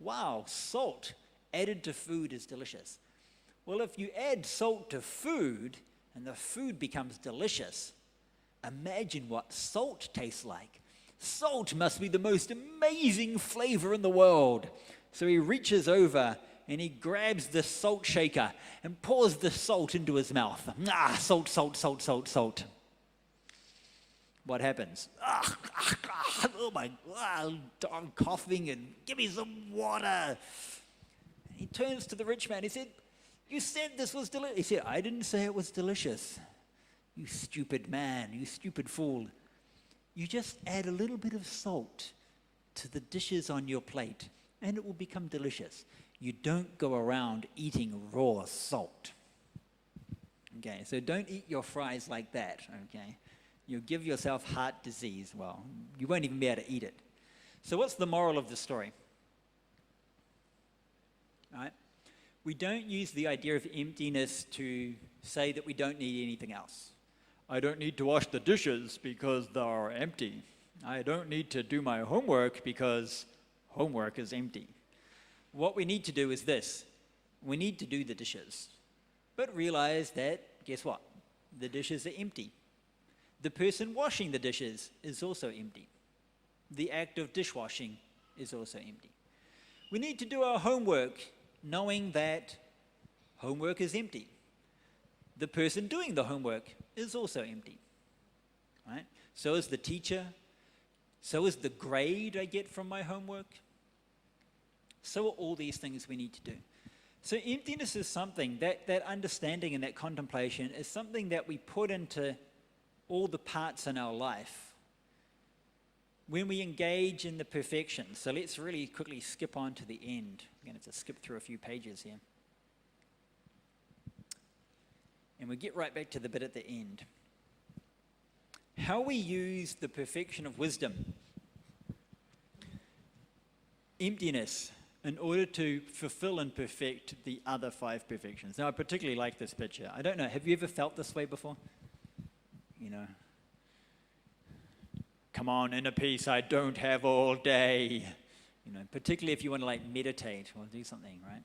S2: Wow, salt added to food is delicious. Well, if you add salt to food and the food becomes delicious, imagine what salt tastes like. Salt must be the most amazing flavor in the world. So he reaches over and he grabs the salt shaker and pours the salt into his mouth. Salt, salt, salt, salt, salt. What happens? Oh my God, I'm coughing and give me some water. He turns to the rich man. He said, you said this was delicious. He said, I didn't say it was delicious. You stupid man, you stupid fool. You just add a little bit of salt to the dishes on your plate and it will become delicious. You don't go around eating raw salt. Okay, so don't eat your fries like that, okay? You'll give yourself heart disease. Well, you won't even be able to eat it. So what's the moral of the story? All right? We don't use the idea of emptiness to say that we don't need anything else. I don't need to wash the dishes because they're empty. I don't need to do my homework because homework is empty. What we need to do is this. We need to do the dishes. But realize that, guess what? The dishes are empty. The person washing the dishes is also empty. The act of dishwashing is also empty. We need to do our homework knowing that homework is empty. The person doing the homework is also empty, right? So is the teacher. So is the grade I get from my homework. So are all these things we need to do. So emptiness is something, that understanding and that contemplation is something that we put into all the parts in our life when we engage in the perfection. So let's really quickly skip on to the end. I'm going to skip through a few pages here. And we get right back to the bit at the end. How we use the perfection of wisdom, emptiness, in order to fulfill and perfect the other 5 perfections. Now, I particularly like this picture. I don't know, have you ever felt this way before? You know, come on, inner peace I don't have all day. You know, particularly if you want to like meditate or do something, right?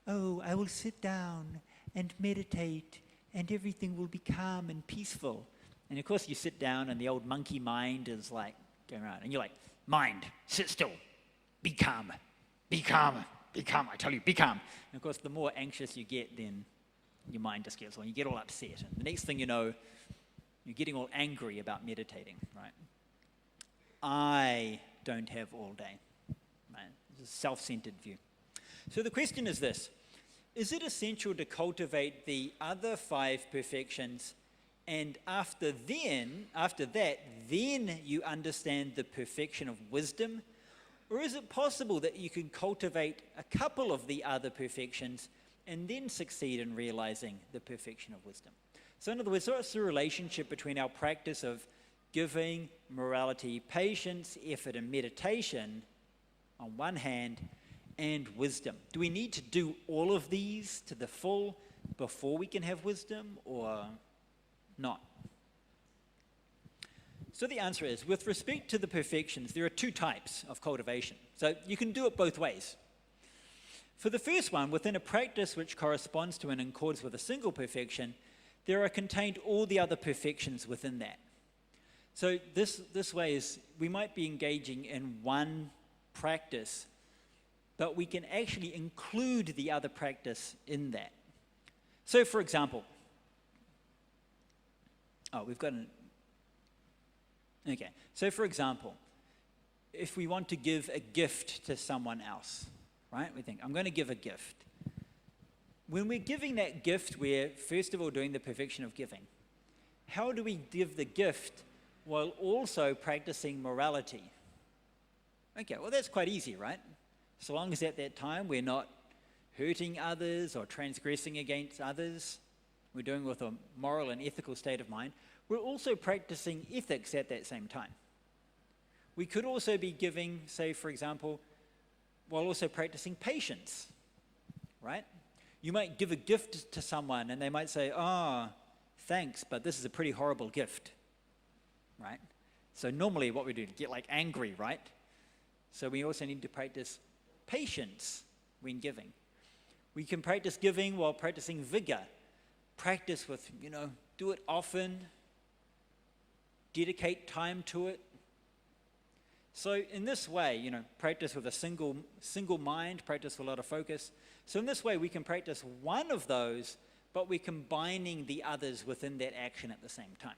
S2: Oh, I will sit down and meditate and everything will be calm and peaceful. And of course you sit down and the old monkey mind is like going around and you're like, mind, sit still, be calm, be calm, be calm, I tell you, be calm. And of course the more anxious you get, then your mind just gets on, you get all upset. And the next thing you know, you're getting all angry about meditating, right? I don't have all day, right? It's a self-centered view. So the question is this: is it essential to cultivate the other 5 perfections, and after that, then you understand the perfection of wisdom? Or is it possible that you can cultivate a couple of the other perfections and then succeed in realizing the perfection of wisdom? So in other words, what's the relationship between our practice of giving, morality, patience, effort, and meditation on one hand, and wisdom? Do we need to do all of these to the full before we can have wisdom, or not? So the answer is, with respect to the perfections, there are two types of cultivation. So you can do it both ways. For the first one, within a practice which corresponds to and accords with a single perfection, there are contained all the other perfections within that. So this way is, we might be engaging in one practice, but we can actually include the other practice in that. So for example, okay. So for example, if we want to give a gift to someone else, right? We think, I'm going to give a gift. When we're giving that gift, we're first of all doing the perfection of giving. How do we give the gift while also practicing morality? Okay, well that's quite easy, right? So long as at that time we're not hurting others or transgressing against others, we're doing it with a moral and ethical state of mind, we're also practicing ethics at that same time. We could also be giving, say for example, while also practicing patience, right? You might give a gift to someone and they might say, oh, thanks, but this is a pretty horrible gift, right? So normally what we do is get like angry, right? So we also need to practice patience when giving. We can practice giving while practicing vigor. Practice with, do it often, dedicate time to it. So in this way, practice with a single mind, practice with a lot of focus. So in this way, we can practice one of those, but we're combining the others within that action at the same time.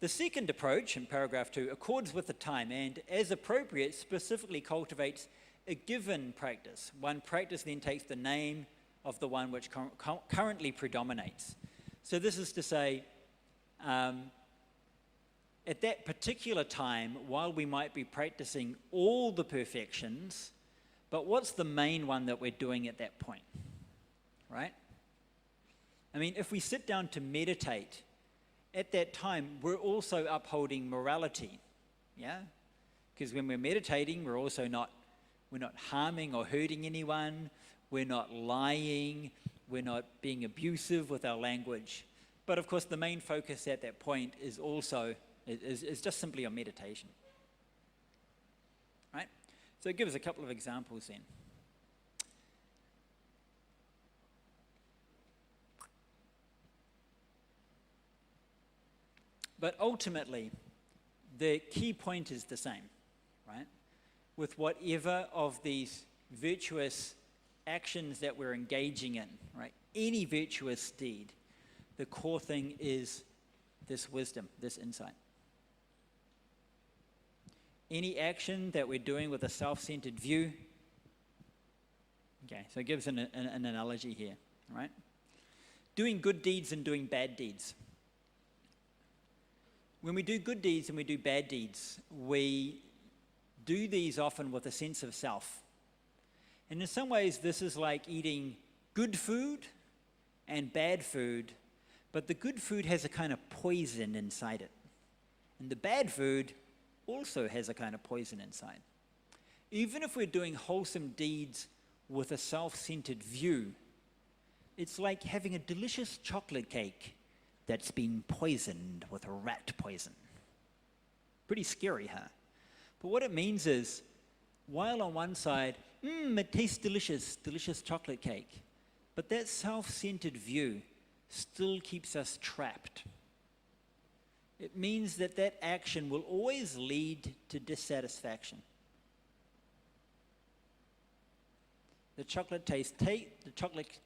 S2: The second approach, in paragraph 2, accords with the time and, as appropriate, specifically cultivates a given practice. One practice then takes the name of the one which currently predominates. So this is to say, at that particular time, while we might be practicing all the perfections, but what's the main one that we're doing at that point, right? I mean, if we sit down to meditate, at that time, we're also upholding morality, yeah? Because when we're meditating, we're not harming or hurting anyone, we're not lying, we're not being abusive with our language. But of course, the main focus at that point is also is just simply on meditation, right? So give us a couple of examples then. But ultimately, the key point is the same, right? With whatever of these virtuous actions that we're engaging in, right? Any virtuous deed, the core thing is this wisdom, this insight. Any action that we're doing with a self-centered view, okay, so it gives an analogy here, right? Doing good deeds and doing bad deeds. When we do good deeds and we do bad deeds, we do these often with a sense of self. And in some ways, this is like eating good food and bad food, but the good food has a kind of poison inside it. And the bad food also has a kind of poison inside. Even if we're doing wholesome deeds with a self-centered view, it's like having a delicious chocolate cake that's been poisoned with a rat poison. Pretty scary, huh? But what it means is, while on one side, it tastes delicious, delicious chocolate cake, but that self-centered view still keeps us trapped. It means that that action will always lead to dissatisfaction. The chocolate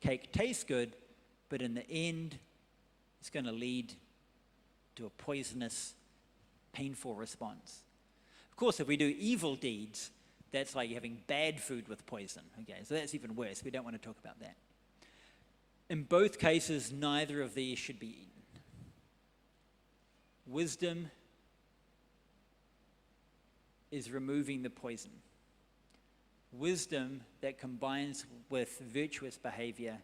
S2: cake tastes good, but in the end, it's going to lead to a poisonous, painful response. Of course, if we do evil deeds, that's like having bad food with poison. Okay, so that's even worse. We don't want to talk about that. In both cases, neither of these should be eaten. Wisdom is removing the poison. Wisdom that combines with virtuous behavior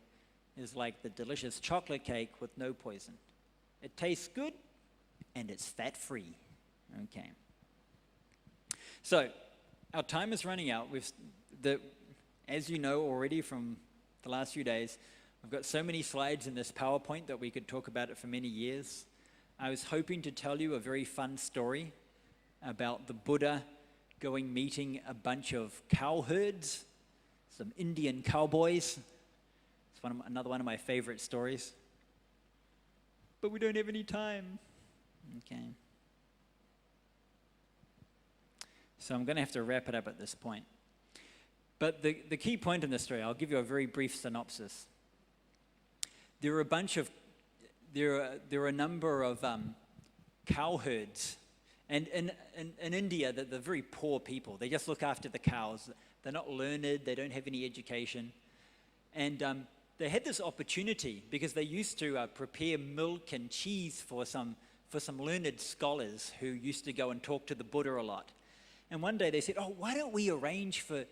S2: is like the delicious chocolate cake with no poison. It tastes good and it's fat-free. Okay. So, our time is running out. As you know already from the last few days, I've got so many slides in this PowerPoint that we could talk about it for many years. I was hoping to tell you a very fun story about the Buddha meeting a bunch of cowherds, some Indian cowboys. It's another one of my favorite stories. But we don't have any time. Okay. So I'm going to have to wrap it up at this point. But the key point in this story, I'll give you a very brief synopsis. There are a number of cowherds. And in India, they're very poor people. They just look after the cows. They're not learned. They don't have any education. And they had this opportunity because they used to prepare milk and cheese for some learned scholars who used to go and talk to the Buddha a lot. And one day they said, oh, why don't we arrange for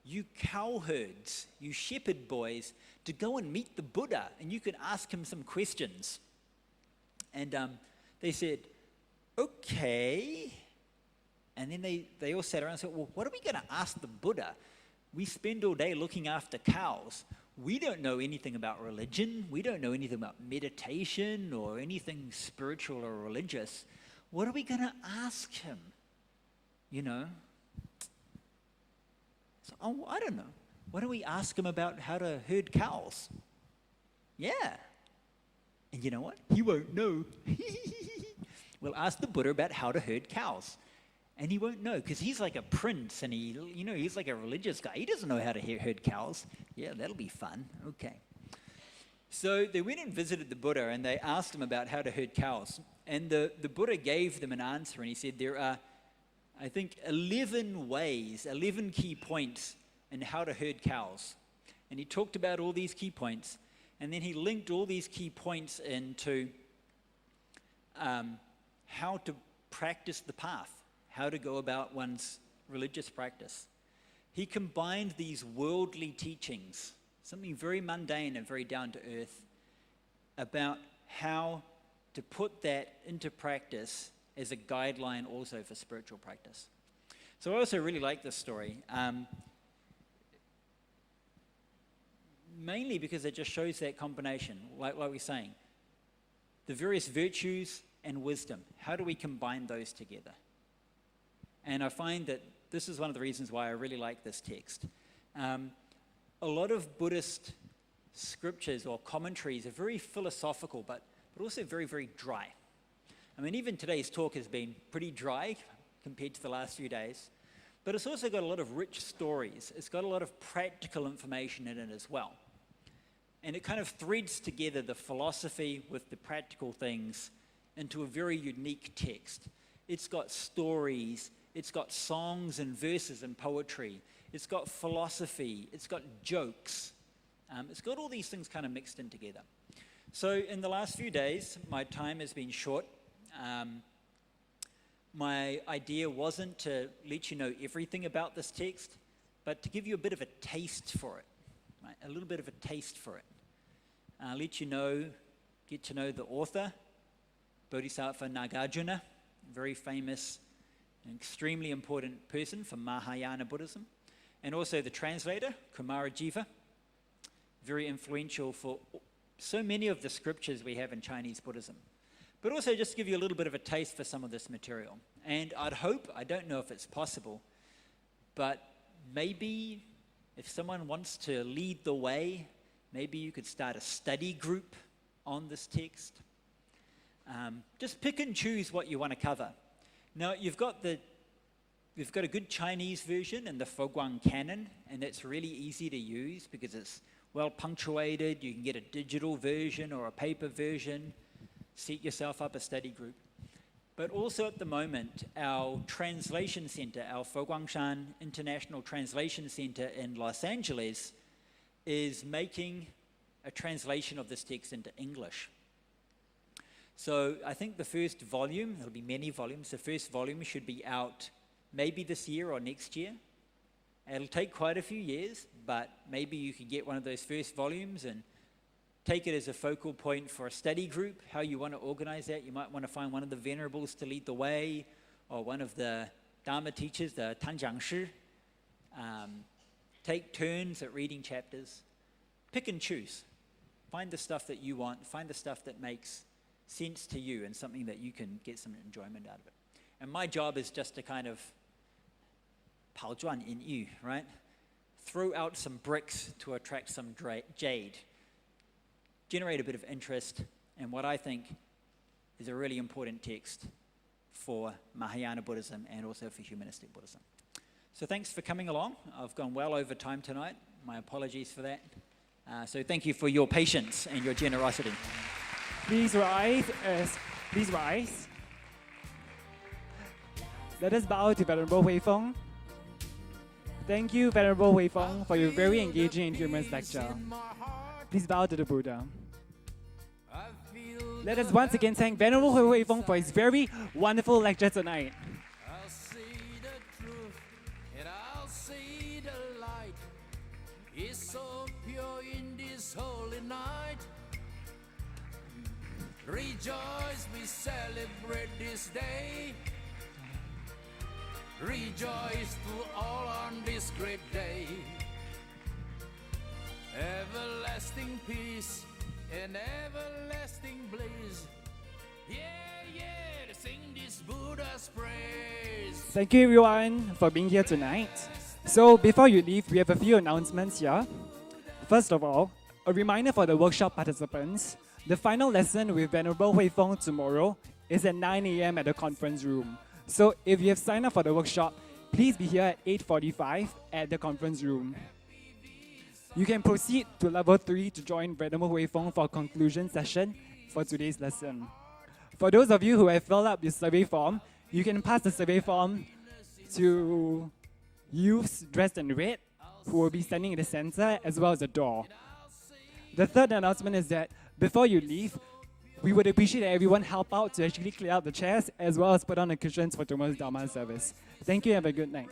S2: you cowherds, you shepherd boys, to go and meet the Buddha, and you can ask him some questions. And they said, okay. And then they all sat around and said, well, what are we going to ask the Buddha? We spend all day looking after cows. We don't know anything about religion. We don't know anything about meditation or anything spiritual or religious. What are we going to ask him? You know? So, oh, I don't know. Why don't we ask him about how to herd cows? Yeah. And you know what? He won't know. We'll ask the Buddha about how to herd cows. And he won't know because he's like a prince and he's like a religious guy. He doesn't know how to herd cows. Yeah, that'll be fun. Okay. So they went and visited the Buddha and they asked him about how to herd cows. And the Buddha gave them an answer and he said there are, I think, 11 ways, 11 key points in how to herd cows. And he talked about all these key points and then he linked all these key points into how to practice the path, how to go about one's religious practice. He combined these worldly teachings, something very mundane and very down to earth, about how to put that into practice as a guideline also for spiritual practice. So I also really like this story, mainly because it just shows that combination, like we're saying, the various virtues and wisdom. How do we combine those together? And I find that this is one of the reasons why I really like this text. A lot of Buddhist scriptures or commentaries are very philosophical, but also very, very dry. I mean, even today's talk has been pretty dry compared to the last few days, but it's also got a lot of rich stories. It's got a lot of practical information in it as well. And it kind of threads together the philosophy with the practical things into a very unique text. It's got stories, it's got songs and verses and poetry, it's got philosophy, it's got jokes. It's got all these things kind of mixed in together. So in the last few days, my time has been short. My idea wasn't to let you know everything about this text, but to give you a bit of a taste for it, right? A little bit of a taste for it. Let you know, get to know the author, Bodhisattva Nagarjuna, very famous and extremely important person for Mahayana Buddhism, and also the translator, Kumarajiva, very influential for so many of the scriptures we have in Chinese Buddhism. But also just to give you a little bit of a taste for some of this material. And I'd hope, I don't know if it's possible, but maybe if someone wants to lead the way, maybe you could start a study group on this text. Just pick and choose what you want to cover. Now, we've got a good Chinese version in the Foguang Canon, and that's really easy to use because it's well punctuated. You can get a digital version or a paper version. Set yourself up a study group. But also at the moment, our translation center, our Foguangshan International Translation Center in Los Angeles, is making a translation of this text into English. So I think the first volume, there'll be many volumes, the first volume should be out maybe this year or next year. It'll take quite a few years, but maybe you could get one of those first volumes and take it as a focal point for a study group, how you want to organize that. You might want to find one of the venerables to lead the way, or one of the Dharma teachers, the Tanjiangshi. Take turns at reading chapters. Pick and choose. Find the stuff that you want. Find the stuff that makes sense to you and something that you can get some enjoyment out of it. And my job is just to kind of 抛砖引玉, right? Throw out some bricks to attract some jade. Generate a bit of interest in what I think is a really important text for Mahayana Buddhism and also for humanistic Buddhism. So thanks for coming along. I've gone well over time tonight. My apologies for that. So thank you for your patience and your generosity.
S1: Please rise. Please rise. Let us bow to Venerable Hui Feng. Thank you, Venerable Hui Feng, for your very engaging and humorous lecture. Please bow to the Buddha. Let us once again thank Venerable Hui Feng for his very wonderful lecture tonight.
S3: I'll see the truth and I'll see the light. It's so pure in this holy night. Rejoice, we celebrate this day. Rejoice to all on this great day. Everlasting peace and everlasting bliss. Yeah, yeah, to sing this Buddha's praise.
S1: Thank you everyone for being here tonight. So before you leave, we have a few announcements here. First of all, a reminder for the workshop participants. The final lesson with Venerable Hui Feng tomorrow is at 9 a.m. at the conference room. So if you have signed up for the workshop, please be here at 8:45 at the conference room. You can proceed to level 3 to join Venerable Hui Feng for a conclusion session for today's lesson. For those of you who have filled up the survey form, you can pass the survey form to youths dressed in red who will be standing in the center as well as the door. The third announcement is that before you leave, we would appreciate that everyone help out to actually clear out the chairs as well as put on the cushions for tomorrow's Dharma service. Thank you and have a good night.